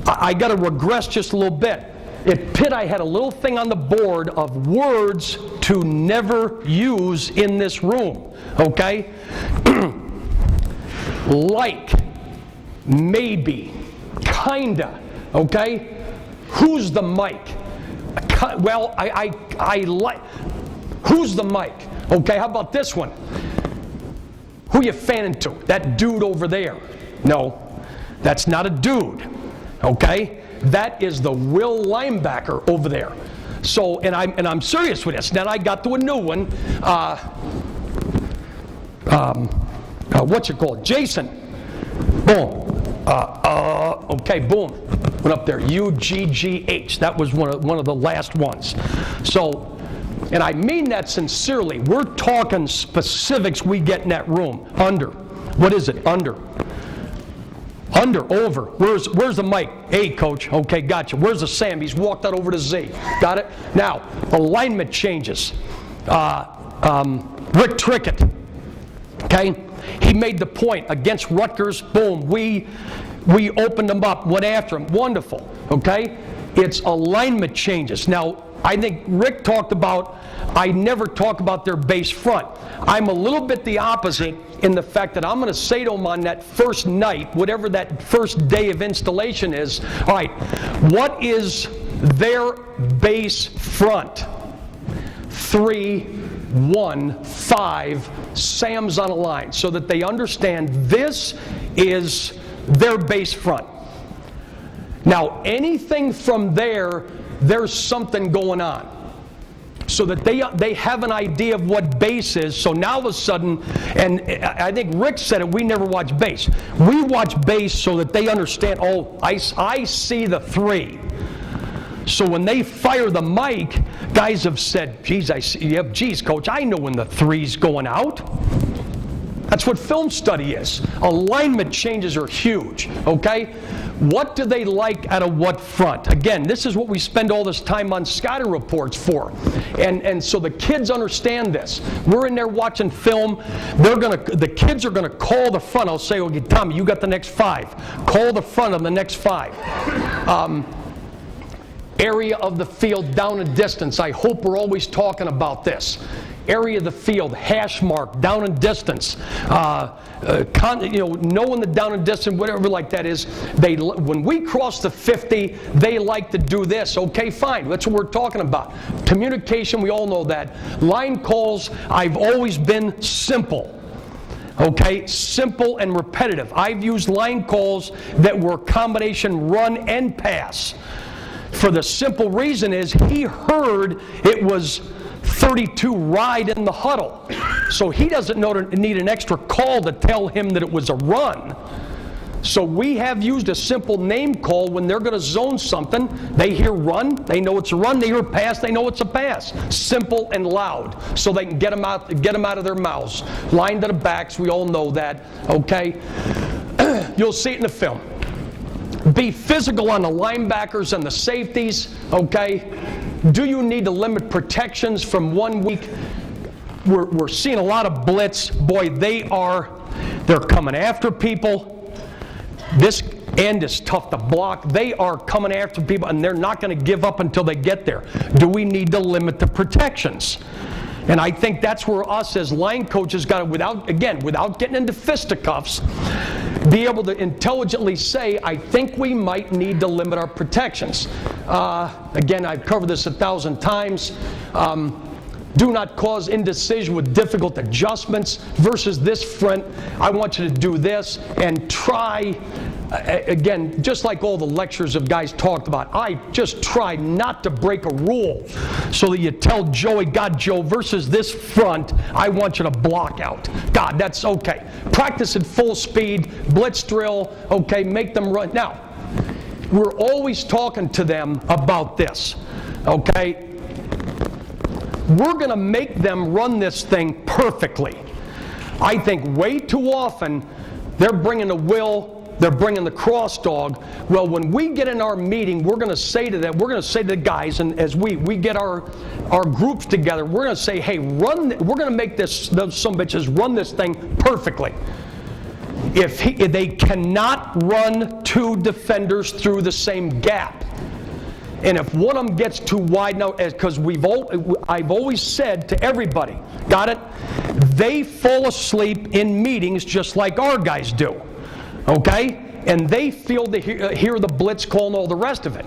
I got to regress just a little bit. At Pitt, I had a little thing on the board of words to never use in this room, okay? Like, maybe, kinda, okay? Who's the mic? Well, I like, who's the mic? Okay, how about this one? Who you fanning to? That dude over there. No, that's not a dude, okay? That is the Will linebacker over there. So, and I'm serious with this. Then I got to a new one. What's it called? Jason. Boom. Okay, boom. Went up there. UGGH. That was one of the last ones. So, and I mean that sincerely. We're talking specifics we get in that room. Under. What is it? Under. Under, over. Where's the mic? Hey, coach. Okay, gotcha. Where's the Sam? He's walked out over to Z. Got it? Now, alignment changes. Rick Trickett. Okay? He made the point against Rutgers. Boom. We opened them up, went after him. Wonderful. Okay? It's alignment changes. Now, I think Rick talked about, I never talk about their base front. I'm a little bit the opposite in the fact that I'm going to say to them on that first night, whatever that first day of installation is, all right, what is their base front? 3, 1, 5, Sam's on a line, so that they understand this is their base front. Now, anything from there, there's something going on. So that they have an idea of what base is. So now all of a sudden, and I think Rick said it, we never watch base. We watch base so that they understand, oh, I see the 3. So when they fire the mic, guys have said, geez, geez, coach, I know when the 3's going out. That's what film study is. Alignment changes are huge, okay? What do they like out of what front? Again, this is what we spend all this time on scouting reports for. And so the kids understand this. We're in there watching film. The kids are going to call the front. I'll say, okay, Tommy, you got the next 5. Call the front of the next 5. Area of the field down and distance. I hope we're always talking about this. Area of the field, hash mark, down and distance, knowing the down and distance, whatever like that is. When we cross the 50, they like to do this. Okay, fine. That's what we're talking about. Communication, we all know that. Line calls, I've always been simple. Okay, simple and repetitive. I've used line calls that were combination run and pass. For the simple reason is he heard it was 32 ride in the huddle. So he doesn't need an extra call to tell him that it was a run. So we have used a simple name call when they're going to zone something. They hear run, they know it's a run. They hear pass, they know it's a pass. Simple and loud, so they can get them out of their mouths. Line to the backs, we all know that. Okay, you'll see it in the film. Be physical on the linebackers and the safeties. Okay. Do you need to limit protections from 1 week? We're seeing a lot of blitz. Boy, they're coming after people. This end is tough to block. They are coming after people, and they're not going to give up until they get there. Do we need to limit the protections? And I think that's where us as line coaches got to, without getting into fisticuffs, be able to intelligently say, I think we might need to limit our protections. Again, I've covered this 1,000 times. Do not cause indecision with difficult adjustments versus this front. I want you to do this and try, again, just like all the lectures of guys talked about, I just try not to break a rule so that you tell Joey, God, Joe, versus this front, I want you to block out. God, that's okay. Practice at full speed, blitz drill, okay, make them run. Now, we're always talking to them about this, okay? We're going to make them run this thing perfectly. I think way too often they're bringing the will, they're bringing the cross dog. Well, when we get in our meeting, we're going to say to them, we're going to say to the guys, and as we get our groups together, we're going to say, hey, we're going to make those some bitches run this thing perfectly. If they cannot run 2 defenders through the same gap. And if one of them gets too wide now, because I've always said to everybody, got it? They fall asleep in meetings just like our guys do, okay? And they feel to hear the blitz call and all the rest of it.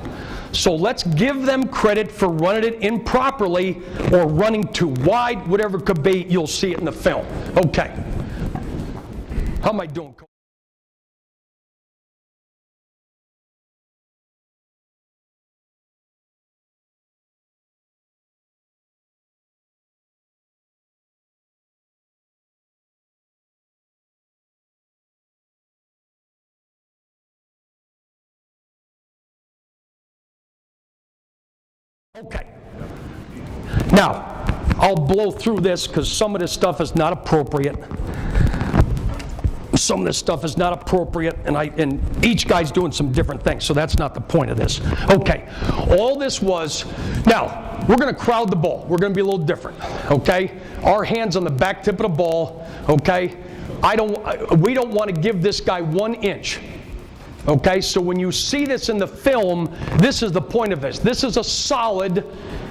So let's give them credit for running it improperly or running too wide, whatever it could be. You'll see it in the film. Okay. How am I doing, Coach? Okay. Now, I'll blow through this because some of this stuff is not appropriate. Some of this stuff is not appropriate, and each guy's doing some different things, so that's not the point of this. Okay. All this was, now, we're going to crowd the ball. We're going to be a little different, okay? Our hands on the back tip of the ball, okay? We don't want to give this guy 1 inch. Okay, so when you see this in the film, this is the point of this. This is a solid,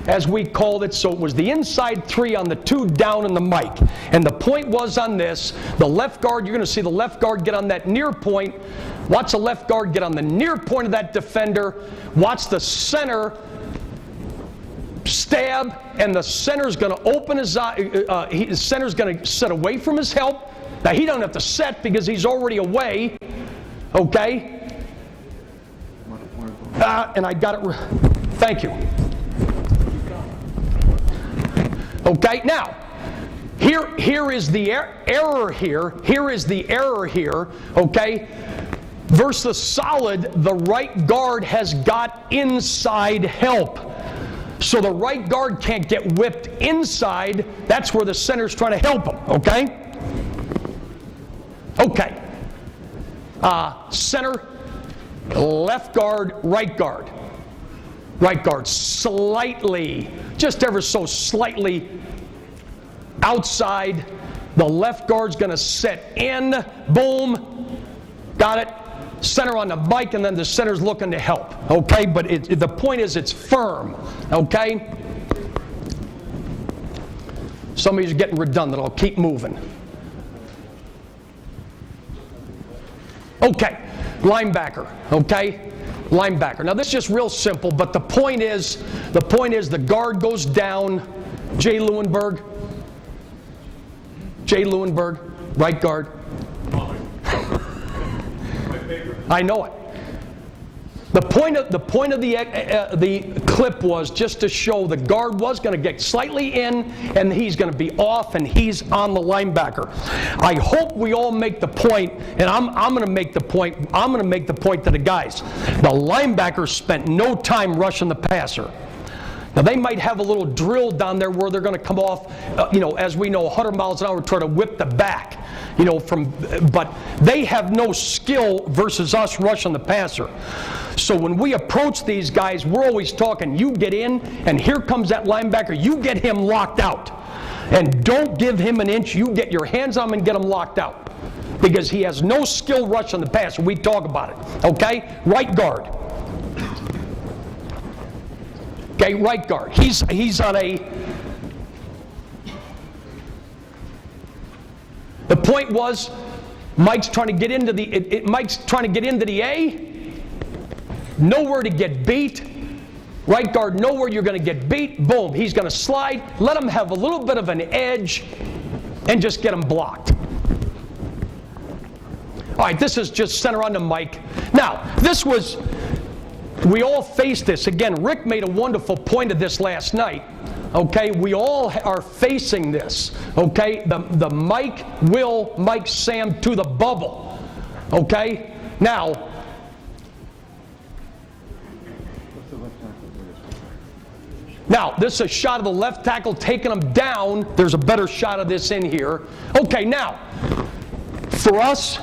as we called it, so it was the inside 3 on the 2 down in the mic. And the point was on this, the left guard, you're going to see the left guard get on that near point. Watch the left guard get on the near point of that defender. Watch the center stab, and the center's going to open his eye. The center's going to set away from his help. Now, he don't have to set because he's already away. Okay? And I got it. Thank you. Okay, now, here is the error here. Here is the error here, okay? Versus solid, the right guard has got inside help. So the right guard can't get whipped inside. That's where the center's trying to help him, okay? Okay. Center, left guard, right guard. Right guard slightly, just ever so slightly outside. The left guard's going to set in. Boom. Got it? Center on the mic, and then the center's looking to help. Okay? But the point is it's firm. Okay? Some of you are getting redundant. I'll keep moving. Okay. Linebacker. Okay? Linebacker. Now this is just real simple, but the point is the guard goes down. Jay Lewinberg, right guard. I know it. The point of the clip was just to show the guard was going to get slightly in, and he's going to be off, and he's on the linebacker. I hope we all make the point, and I'm going to make the point. I'm going to make the point to the guys. The linebackers spent no time rushing the passer. Now, they might have a little drill down there where they're going to come off, as we know, 100 miles an hour, try to whip the back, but they have no skill versus us rushing the passer. So when we approach these guys, we're always talking, you get in, and here comes that linebacker, you get him locked out. And don't give him an inch, you get your hands on him and get him locked out. Because he has no skill rushing the passer. We talk about it, okay? Right guard. Okay, right guard. He's on a... The point was, Mike's trying to get into the A. Nowhere to get beat. Right guard, nowhere you're going to get beat. Boom, he's going to slide. Let him have a little bit of an edge and just get him blocked. All right, this is just center on the mic. Now, we all face this. Again, Rick made a wonderful point of this last night. Okay, we all are facing this. Okay, the Mike Sam to the bubble. Okay, now, this is a shot of the left tackle taking him down. There's a better shot of this in here. Okay, now, for us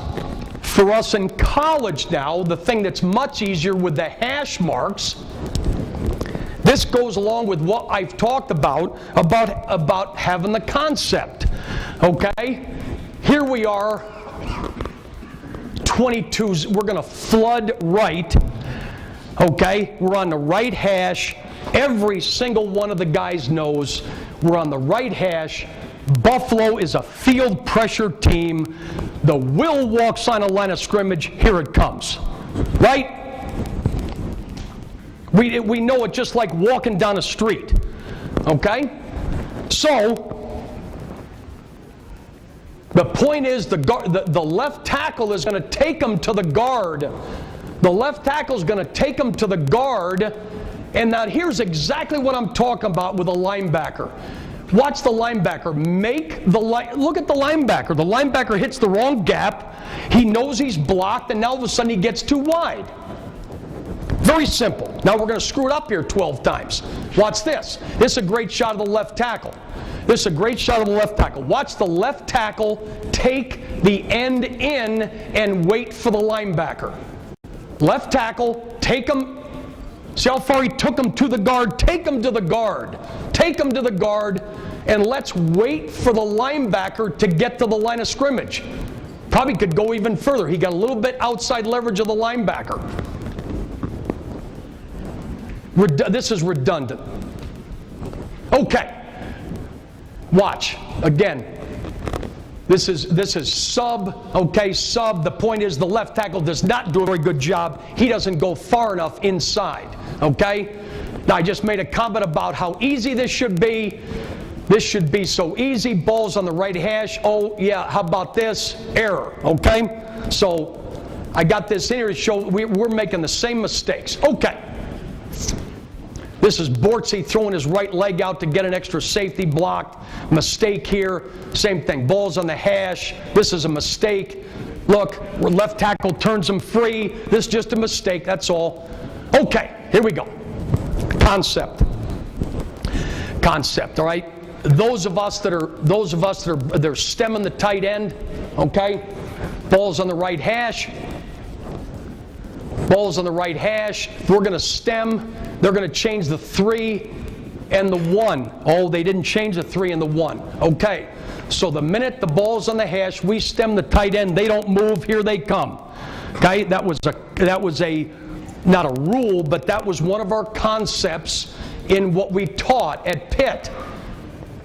in college now, the thing that's much easier with the hash marks, this goes along with what I've talked about having the concept. Okay? Here we are, 22s, we're going to flood right. Okay? We're on the right hash. Every single one of the guys knows we're on the right hash. Buffalo is a field pressure team. The will walks on a line of scrimmage. Here it comes. Right? We know it just like walking down a street. Okay? So, the point is the left tackle is going to take him to the guard. The left tackle is going to take him to the guard. And now here's exactly what I'm talking about with a linebacker. Watch the linebacker look at the linebacker. The linebacker hits the wrong gap. He knows he's blocked, and now all of a sudden he gets too wide. Very simple. Now we're going to screw it up here 12 times. Watch this. This is a great shot of the left tackle. This is a great shot of the left tackle. Watch the left tackle take the end in and wait for the linebacker. Left tackle, take him. See how far he took him to the guard? Take him to the guard. Take him to the guard, and let's wait for the linebacker to get to the line of scrimmage. Probably could go even further. He got a little bit outside leverage of the linebacker. This is redundant. Okay. Watch. Again. This is sub. Okay, sub. The point is the left tackle does not do a very good job. He doesn't go far enough inside. Okay? Now I just made a comment about how easy this should be. This should be so easy. Ball's on the right hash. Oh, yeah, how about this? Error. Okay? So I got this in here to show we're making the same mistakes. Okay. This is Bortzy throwing his right leg out to get an extra safety block. Mistake here. Same thing. Ball's on the hash. This is a mistake. Look, left tackle turns him free. This is just a mistake. That's all. Okay, here we go. Concept. All right. Those of us that are they're stemming the tight end. Okay. Ball's on the right hash. Ball's on the right hash. We're going to stem. They're going to change the 3 and the 1. Oh, they didn't change the 3 and the 1. Okay. So the minute the ball's on the hash, we stem the tight end. They don't move. Here they come. Okay. That was not a rule, but that was one of our concepts in what we taught at Pitt.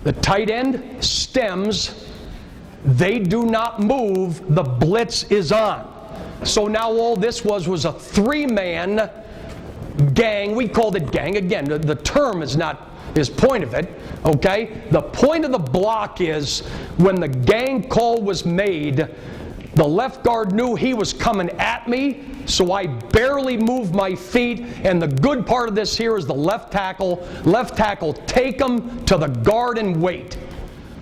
The tight end stems. They do not move. The blitz is on. So now all this was a 3-man gang. We called it gang. Again, the term is not his point of it. Okay? The point of the block is when the gang call was made, the left guard knew he was coming at me, so I barely moved my feet. And the good part of this here is the left tackle. Left tackle, take him to the guard and wait.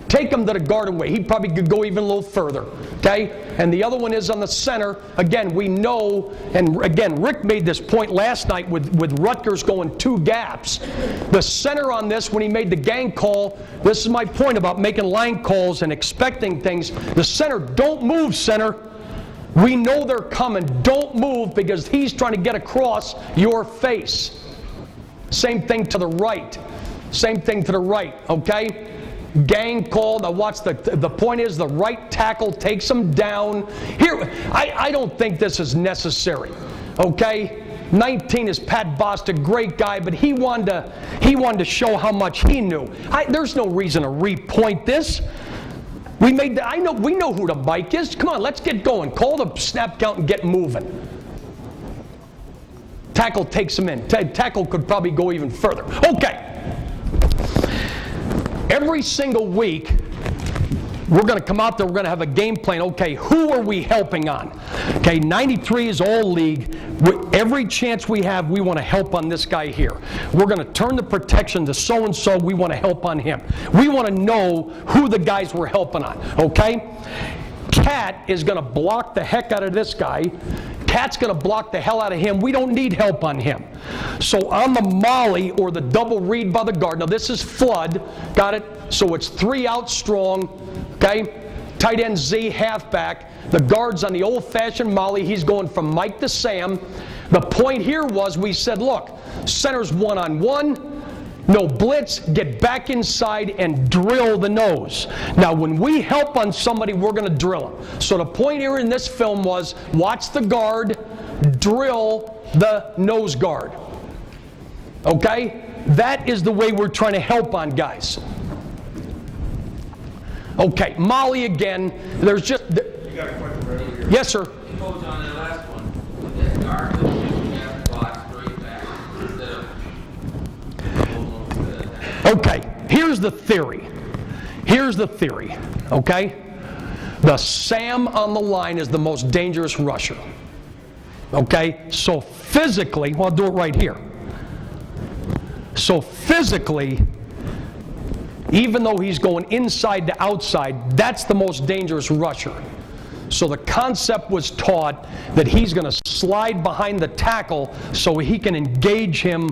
Take him to the guard and wait. He probably could go even a little further. Okay? And the other one is on the center. Again, we know, and again, Rick made this point last night with Rutgers going 2 gaps. The center on this, when he made the gang call, this is my point about making line calls and expecting things. The center, don't move, center. We know they're coming. Don't move because he's trying to get across your face. Same thing to the right. Same thing to the right, okay? Gang call. Now watch, the point is the right tackle takes him down. Here, I don't think this is necessary, okay? 19 is Pat Bostic, great guy, but he wanted to show how much he knew. There's no reason to repoint this. We know who the Mike is. Come on, let's get going. Call the snap count and get moving. Tackle takes him in. Tackle could probably go even further. Okay. Every single week, we're going to come out there, we're going to have a game plan. Okay, who are we helping on? Okay, 93 is all league. Every chance we have, we want to help on this guy here. We're going to turn the protection to so-and-so. We want to help on him. We want to know who the guys we're helping on, okay? Cat is going to block the heck out of this guy. Cat's going to block the hell out of him. We don't need help on him. So on the molly or the double read by the guard, now this is flood, got it? So it's 3 out strong, okay? Tight end Z, halfback. The guard's on the old-fashioned molly. He's going from Mike to Sam. The point here was we said, look, center's one-on-one. No blitz, get back inside and drill the nose. Now, when we help on somebody, we're going to drill them. So the point here in this film was watch the guard, drill the nose guard. Okay? That is the way we're trying to help on guys. Okay, Molly again. There's just... You got a question right over here. Yes, sir. Coach, on that last one, with that guard, you have to block straight back instead of almost to the Okay, here's the theory. Here's the theory, okay? The Sam on the line is the most dangerous rusher. Okay? So physically, well, I'll do it right here. So physically, even though he's going inside to outside, that's the most dangerous rusher. So the concept was taught that he's going to slide behind the tackle so he can engage him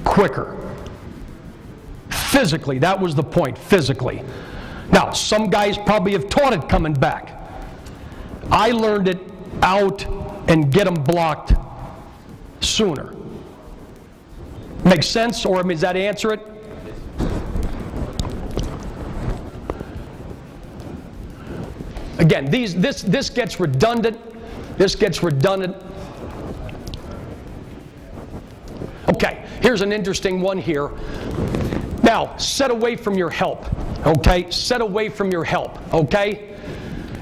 quicker. Physically, that was the point, physically. Now, some guys probably have taught it coming back. I learned it out and get them blocked sooner. Make sense? Or does that answer it? Again, this gets redundant. This gets redundant. Okay, here's an interesting one here. Now, set away from your help, okay? Set away from your help, okay?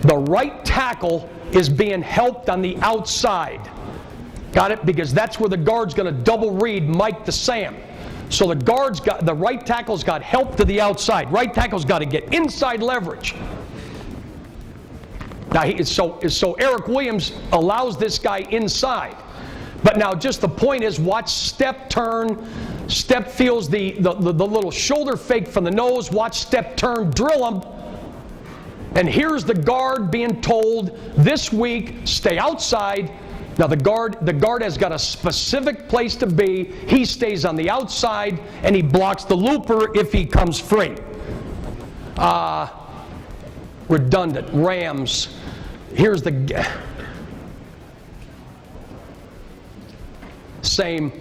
The right tackle is being helped on the outside. Got it? Because that's where the guard's going to double read Mike to Sam. So the right tackle's got help to the outside. Right tackle's got to get inside leverage. Now, so Eric Williams allows this guy inside. But now just the point is, watch step turn. Step feels the little shoulder fake from the nose. Watch step turn, drill him. And here's the guard being told this week, stay outside. Now the guard has got a specific place to be. He stays on the outside and he blocks the looper if he comes free. Redundant. Rams. Here's the same.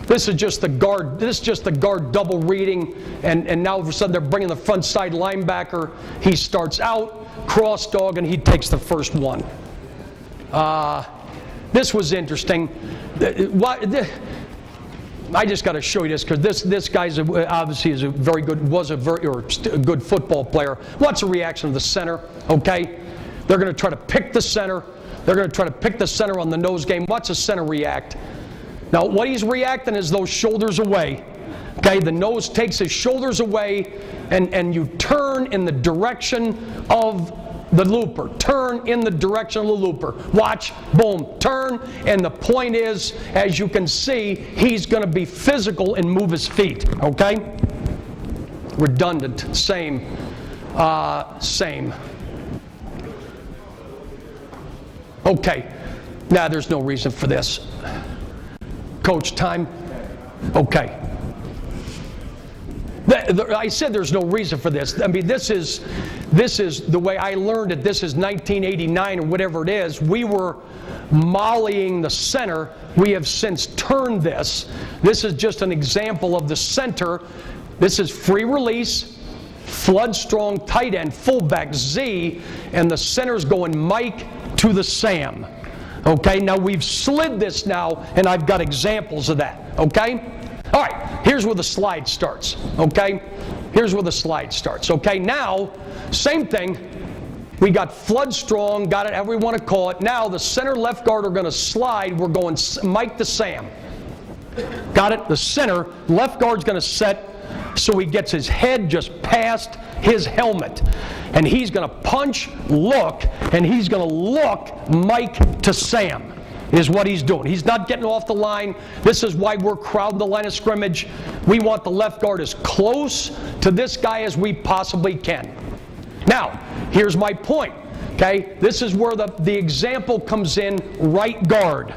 This is just the guard. This is just the guard double reading, and now all of a sudden they're bringing the front side linebacker. He starts out cross dog and he takes the first one. This was interesting. I just got to show you this because this guy's obviously is a very good good football player. What's the reaction of the center? Okay, they're going to try to pick the center. They're going to try to pick the center on the nose game. Watch the center react. Now, what he's reacting is those shoulders away. Okay, the nose takes his shoulders away, and you turn in the direction of the looper. Turn in the direction of the looper. Watch, boom, turn, and the point is, as you can see, he's going to be physical and move his feet. Okay? Redundant. Same. Okay. Now, there's no reason for this. Coach, time? Okay. I said there's no reason for this. I mean, this is the way I learned it. This is 1989 or whatever it is. We were mollying the center. We have since turned this. This is just an example of the center. This is free release, flood strong, tight end, fullback Z, and the center's going Mike to the Sam. Okay, now we've slid this now, and I've got examples of that. Okay? All right, here's where the slide starts. Okay? Here's where the slide starts. Okay, now, same thing. We got flood strong, got it, however we want to call it. Now, the center left guard are going to slide. We're going Mike to Sam. Got it? The center left guard's going to set so he gets his head just past his helmet. And he's going to punch, look, and he's going to look Mike to Sam, is what he's doing. He's not getting off the line. This is why we're crowding the line of scrimmage. We want the left guard as close to this guy as we possibly can. Now, here's my point. Okay? This is where the example comes in, right guard.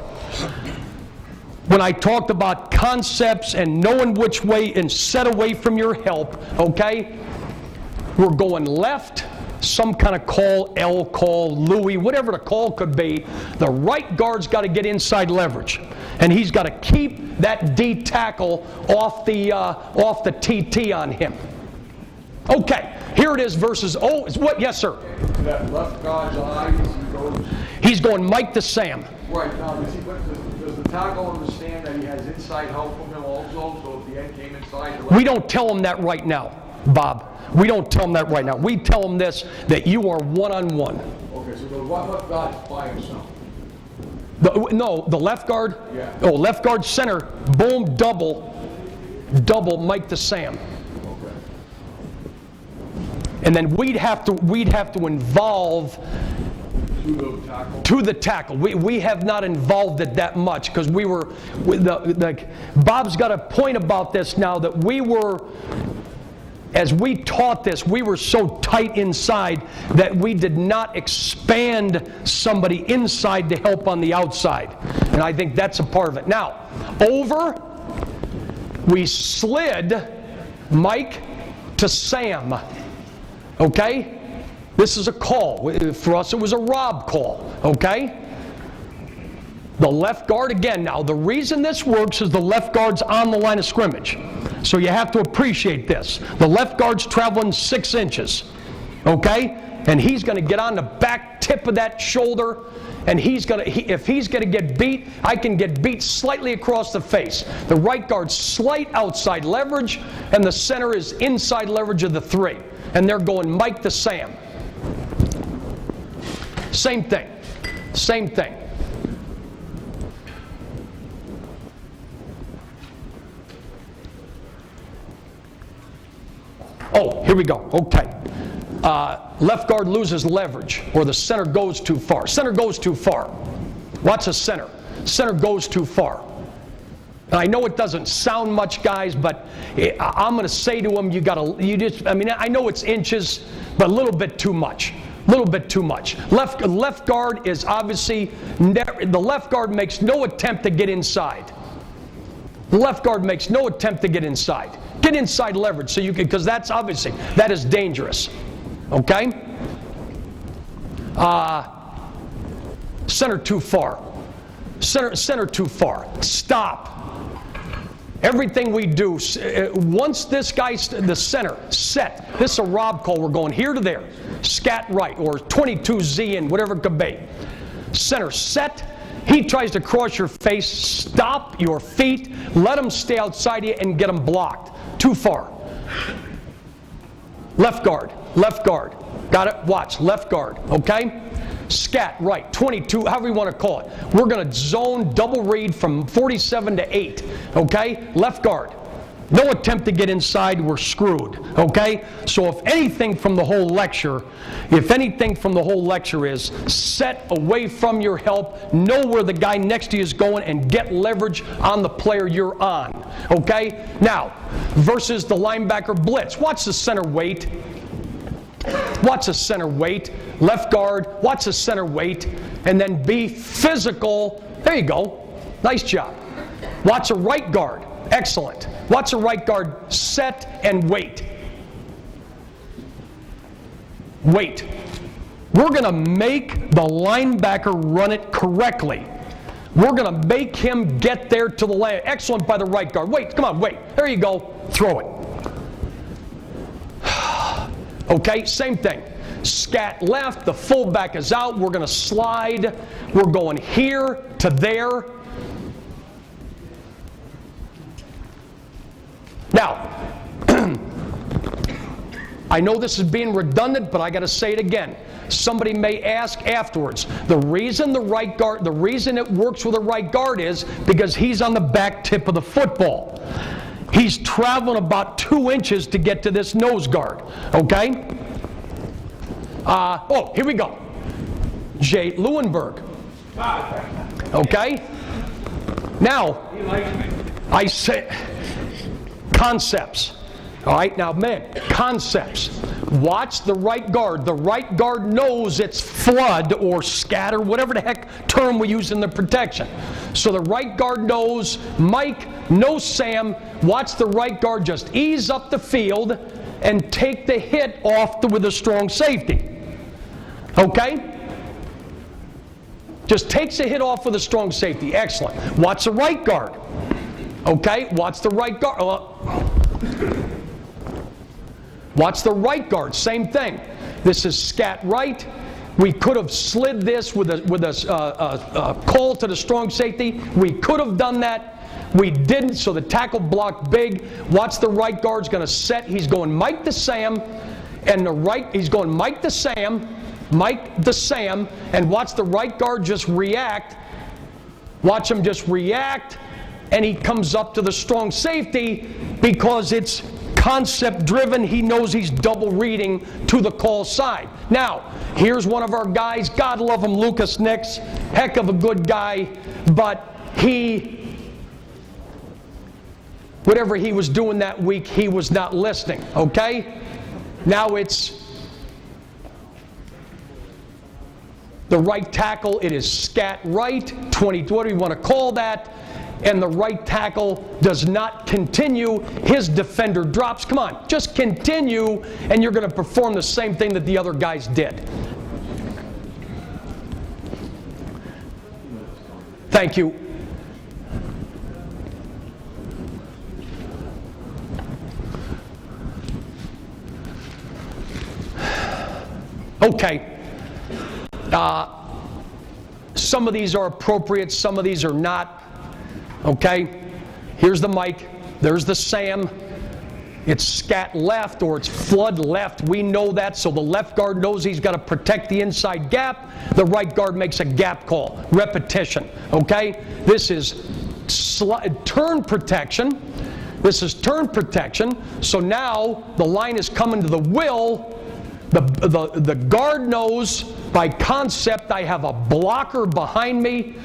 When I talked about concepts and knowing which way and set away from your help, okay? We're going left, some kind of call, L call, Louis, whatever the call could be. The right guard's got to get inside leverage. And he's got to keep that D tackle off the TT on him. Okay, here it is versus, what? Yes, sir. That left guard's eyes, he goes, He's going Mike to Sam. right, now, does the tackle understand that he has inside help from him also, so if the end came inside? We don't tell him that right now, Bob. We don't tell him that right now. We tell him this, that you are one-on-one. Okay, so the left guard's by himself. No, the left guard? Yeah. Oh, left guard, center, boom, double Mike to Sam. Okay. And then we'd have to involve To the tackle? to the tackle. We have not involved it that much because Bob's got a point about this now that as we taught this, we were so tight inside that we did not expand somebody inside to help on the outside. And I think that's a part of it. Now, we slid Mike to Sam. Okay? This is a call. For us, it was a Rob call. Okay? The left guard, again, now the reason this works is the left guard's on the line of scrimmage. So you have to appreciate this. The left guard's traveling 6 inches. Okay? And he's going to get on the back tip of that shoulder, and if he's going to get beat, I can get beat slightly across the face. The right guard's slight outside leverage, and the center is inside leverage of the 3. And they're going Mike to Sam. Same thing. Same thing. Oh, here we go. Okay. Left guard loses leverage, or the center goes too far. Center goes too far. What's a center? Center goes too far. And I know it doesn't sound much, guys, but I'm going to say to him, I know it's inches, but a little bit too much. A little bit too much. Left guard is obviously, the left guard makes no attempt to get inside. The left guard makes no attempt to get inside. Get inside leverage so you can, because that is dangerous. Okay? Center too far. Center too far. Stop. Everything we do, once this guy's the center set, this is a Rob call. We're going here to there, scat right, or 22Z in, whatever it could be. Center set. He tries to cross your face. Stop your feet. Let him stay outside you and get him blocked. Too far. Left guard. Left guard. Got it? Watch. Left guard. Okay? Scat right. 22, however you want to call it. We're going to zone double read from 47 to 8. Okay? Left guard. No attempt to get inside, we're screwed. Okay? So if anything from the whole lecture is set away from your help, know where the guy next to you is going, and get leverage on the player you're on. Okay? Now, versus the linebacker blitz. Watch the center wait. Watch the center wait. Left guard, watch the center wait. And then be physical. There you go. Nice job. Watch a right guard. Excellent. Watch a right guard set and wait. Wait. We're going to make the linebacker run it correctly. We're going to make him get there to the line. Excellent by the right guard. Wait, come on, wait. There you go. Throw it. Okay, same thing. Scat left, the fullback is out. We're going to slide. We're going here to there. Now, I know this is being redundant, but I got to say it again. Somebody may ask afterwards. The reason it works with a right guard is because he's on the back tip of the football. He's traveling about 2 inches to get to this nose guard. Okay? Here we go. Jay Lewinberg. Okay? Now, I say concepts. All right, now, man, concepts. Watch the right guard. The right guard knows it's flood or scatter, whatever the heck term we use in the protection. So the right guard knows Mike, knows Sam. Watch the right guard just ease up the field and take the hit off with a strong safety. Okay? Just takes a hit off with a strong safety. Excellent. Watch the right guard. Okay? Watch the right guard. Watch the right guard, same thing. This is scat right. We could have slid this with a call to the strong safety. We could have done that. We didn't, so the tackle blocked big. Watch the right guard's going to set. He's going Mike to Sam, and he's going Mike to Sam, and watch the right guard just react. Watch him just react, and he comes up to the strong safety because it's concept driven. He knows he's double reading to the call side. Now, here's one of our guys. God love him, Lucas Nix. Heck of a good guy, but whatever he was doing that week, he was not listening, okay? Now it's the right tackle. It is scat right, 20, what do you want to call that? And the right tackle does not continue. His defender drops. Come on, just continue, and you're going to perform the same thing that the other guys did. Thank you. Okay. Some of these are appropriate, some of these are not. Okay? Here's the Mike. There's the Sam. It's scat left or it's flood left. We know that, so the left guard knows he's got to protect the inside gap. The right guard makes a gap call. Repetition. Okay? This is turn protection. This is turn protection. So now the line is coming to the will. The guard knows by concept I have a blocker behind me.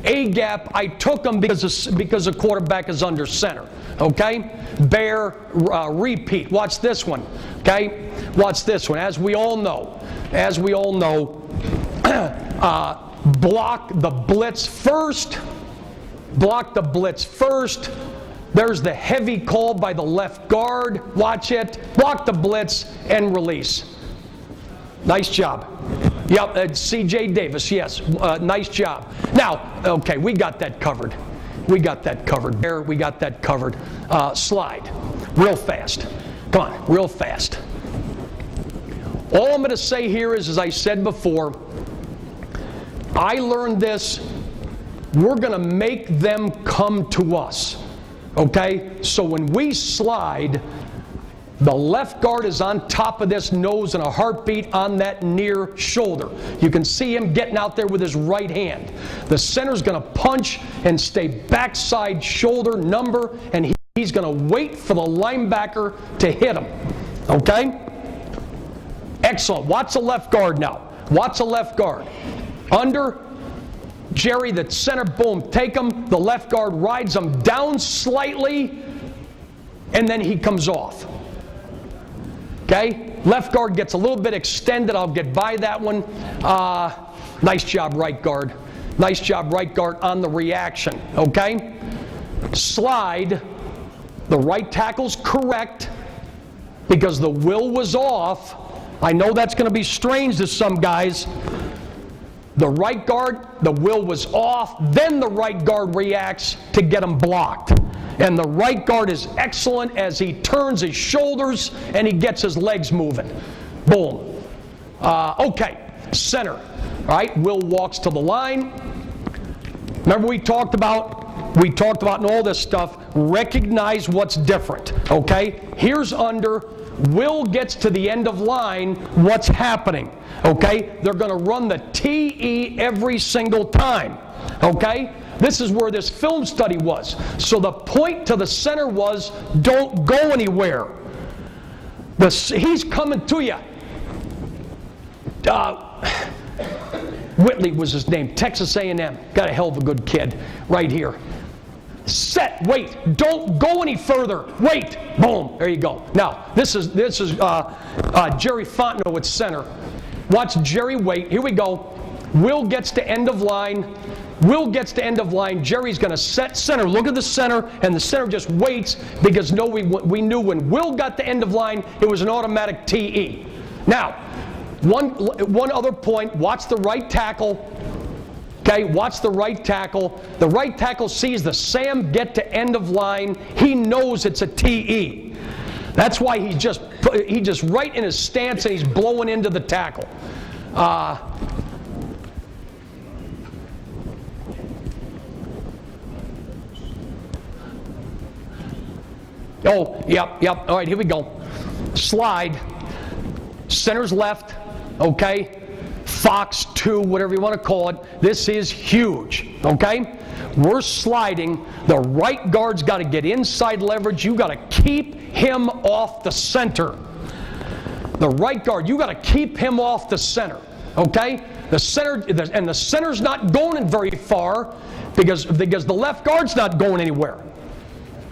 A gap, I took him because the quarterback is under center. Okay? Bear, repeat. Watch this one. Okay? Watch this one. As we all know, block the blitz first. Block the blitz first. There's the heavy call by the left guard. Watch it. Block the blitz and release. Nice job. Yep, C.J. Davis, yes. Nice job. Now, okay, we got that covered. We got that covered. There, we got that covered. Slide. Real fast. Come on, real fast. All I'm going to say here is, as I said before, I learned this. We're going to make them come to us. Okay? So when we slide, the left guard is on top of this nose and a heartbeat on that near shoulder. You can see him getting out there with his right hand. The center's going to punch and stay backside shoulder number, and he's going to wait for the linebacker to hit him. Okay? Excellent. Watch the left guard now. Watch the left guard. Under Jerry, the center, boom, take him. The left guard rides him down slightly, and then he comes off. Okay? Left guard gets a little bit extended. I'll get by that one. Nice job, right guard. Nice job, right guard, on the reaction. Okay? Slide. The right tackle's correct because the will was off. I know that's going to be strange to some guys. The right guard, the will was off. Then the right guard reacts to get him blocked. And the right guard is excellent as he turns his shoulders and he gets his legs moving. Boom. Okay, center. All right, Will walks to the line. Remember we talked about in all this stuff, recognize what's different. Okay, here's under. Will gets to the end of line. What's happening? Okay, they're going to run the TE every single time. Okay? This is where this film study was. So the point to the center was, don't go anywhere. He's coming to you. Whitley was his name, Texas A&M. Got a hell of a good kid right here. Set, wait, don't go any further. Wait, boom, there you go. Now, this is Jerry Fontenot at center. Watch Jerry wait. Here we go. Will gets to end of line. Will gets to end of line. Jerry's going to set center. Look at the center, and the center just waits because we knew when Will got to end of line, it was an automatic TE. Now, one other point. Watch the right tackle. Okay, watch the right tackle. The right tackle sees the Sam get to end of line. He knows it's a TE. That's why he's just right in his stance, and he's blowing into the tackle. Oh, yep. All right, here we go. Slide. Center's left. Okay. Fox 2, whatever you want to call it. This is huge. Okay. We're sliding. The right guard's got to get inside leverage. You got to keep him off the center. The right guard, you got to keep him off the center. Okay. The center's not going very far because the left guard's not going anywhere.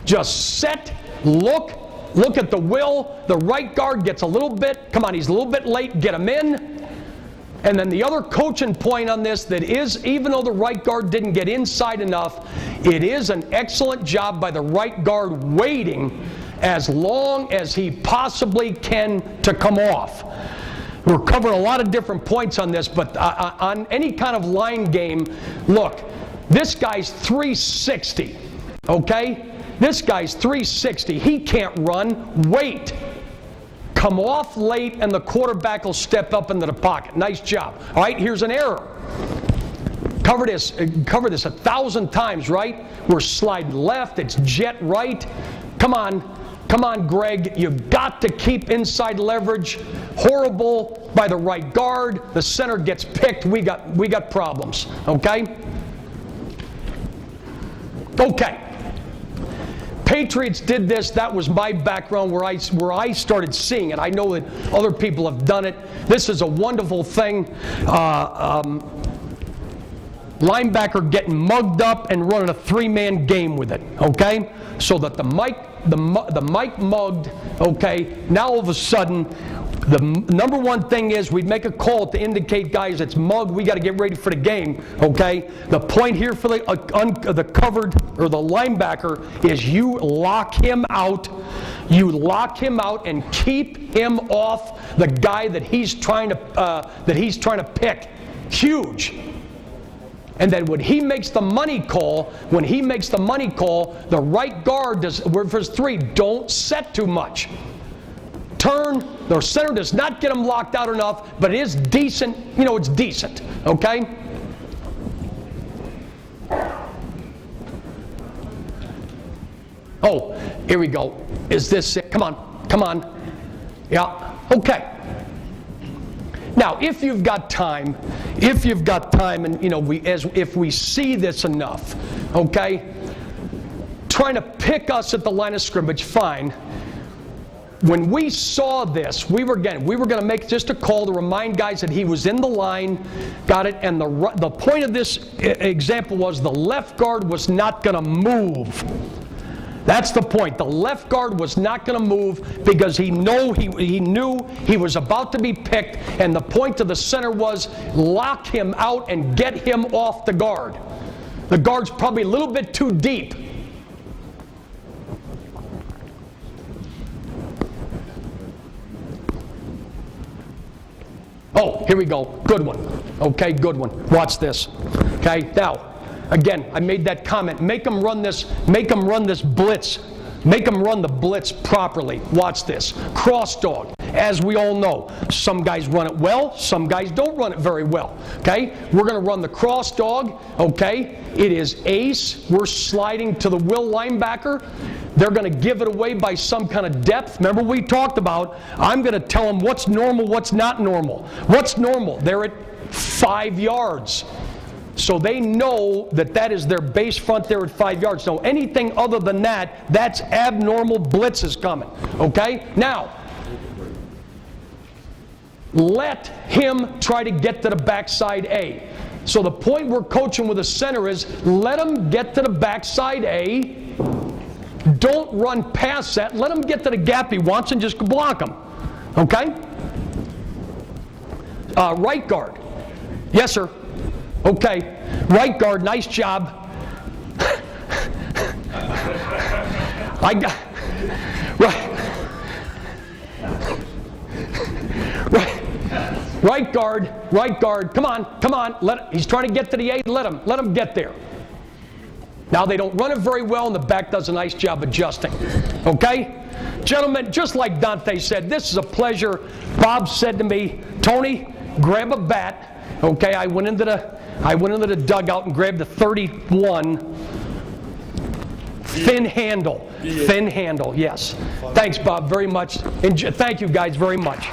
Just set. Look at the will. The right guard gets a little bit, come on, he's a little bit late, get him in. And then the other coaching point on this that is, even though the right guard didn't get inside enough, it is an excellent job by the right guard waiting as long as he possibly can to come off. We're covering a lot of different points on this, but on any kind of line game, look, this guy's 360, okay? This guy's 360. He can't run. Wait. Come off late, and the quarterback will step up into the pocket. Nice job. All right, here's an error. Cover this 1,000 times, right? We're sliding left. It's jet right. Come on, Greg. You've got to keep inside leverage. Horrible by the right guard. The center gets picked. We got problems. Okay. Okay. Patriots did this. That was my background where I started seeing it. I know that other people have done it. This is a wonderful thing. Linebacker getting mugged up and running a three-man game with it. Okay, so that the Mike mugged. Okay, now all of a sudden, the number one thing is we'd make a call to indicate, guys, it's mugged. We got to get ready for the game. Okay. The point here for the covered or the linebacker is you lock him out. You lock him out and keep him off the guy that he's trying to pick. Huge. And then when he makes the money call, the right guard does. Verse 3. Don't set too much. Turn. The center does not get him locked out enough, but it is decent. You know, it's decent. Okay? Oh, here we go. Is this it? Come on. Yeah. Okay. Now, if you've got time, and if we see this enough, okay, trying to pick us at the line of scrimmage, fine. When we saw this, we were going to make just a call to remind guys that he was in the line, got it, and the point of this example was the left guard was not going to move. That's the point. The left guard was not going to move because he knew he was about to be picked, and the point to the center was lock him out and get him off the guard. The guard's probably a little bit too deep. Oh, here we go. Good one. Okay, good one. Watch this. Okay, now, again, I made that comment. Make them run this blitz. Make them run the blitz properly. Watch this. Cross dog. As we all know, some guys run it well, some guys don't run it very well. Okay? We're going to run the cross dog. Okay? It is ace. We're sliding to the will linebacker. They're going to give it away by some kind of depth. Remember we talked about, I'm going to tell them what's normal, what's not normal. What's normal? They're at 5 yards. So they know that is their base front there at 5 yards. So anything other than that, that's abnormal. Blitz is coming. Okay? Now, let him try to get to the backside A. So the point we're coaching with the center is let him get to the backside A. Don't run past that. Let him get to the gap he wants and just block him. Okay? Right guard. Yes, sir. Okay. Right guard, nice job. I got right guard. Come on. He's trying to get to the 8. Let him get there. Now they don't run it very well, and the back does a nice job adjusting. Okay? Gentlemen, just like Dante said, this is a pleasure. Bob said to me, Tony, grab a bat. Okay, I went into the dugout and grabbed the 31 thin handle. Thin handle, yes. Thanks, Bob, very much. Thank you guys very much.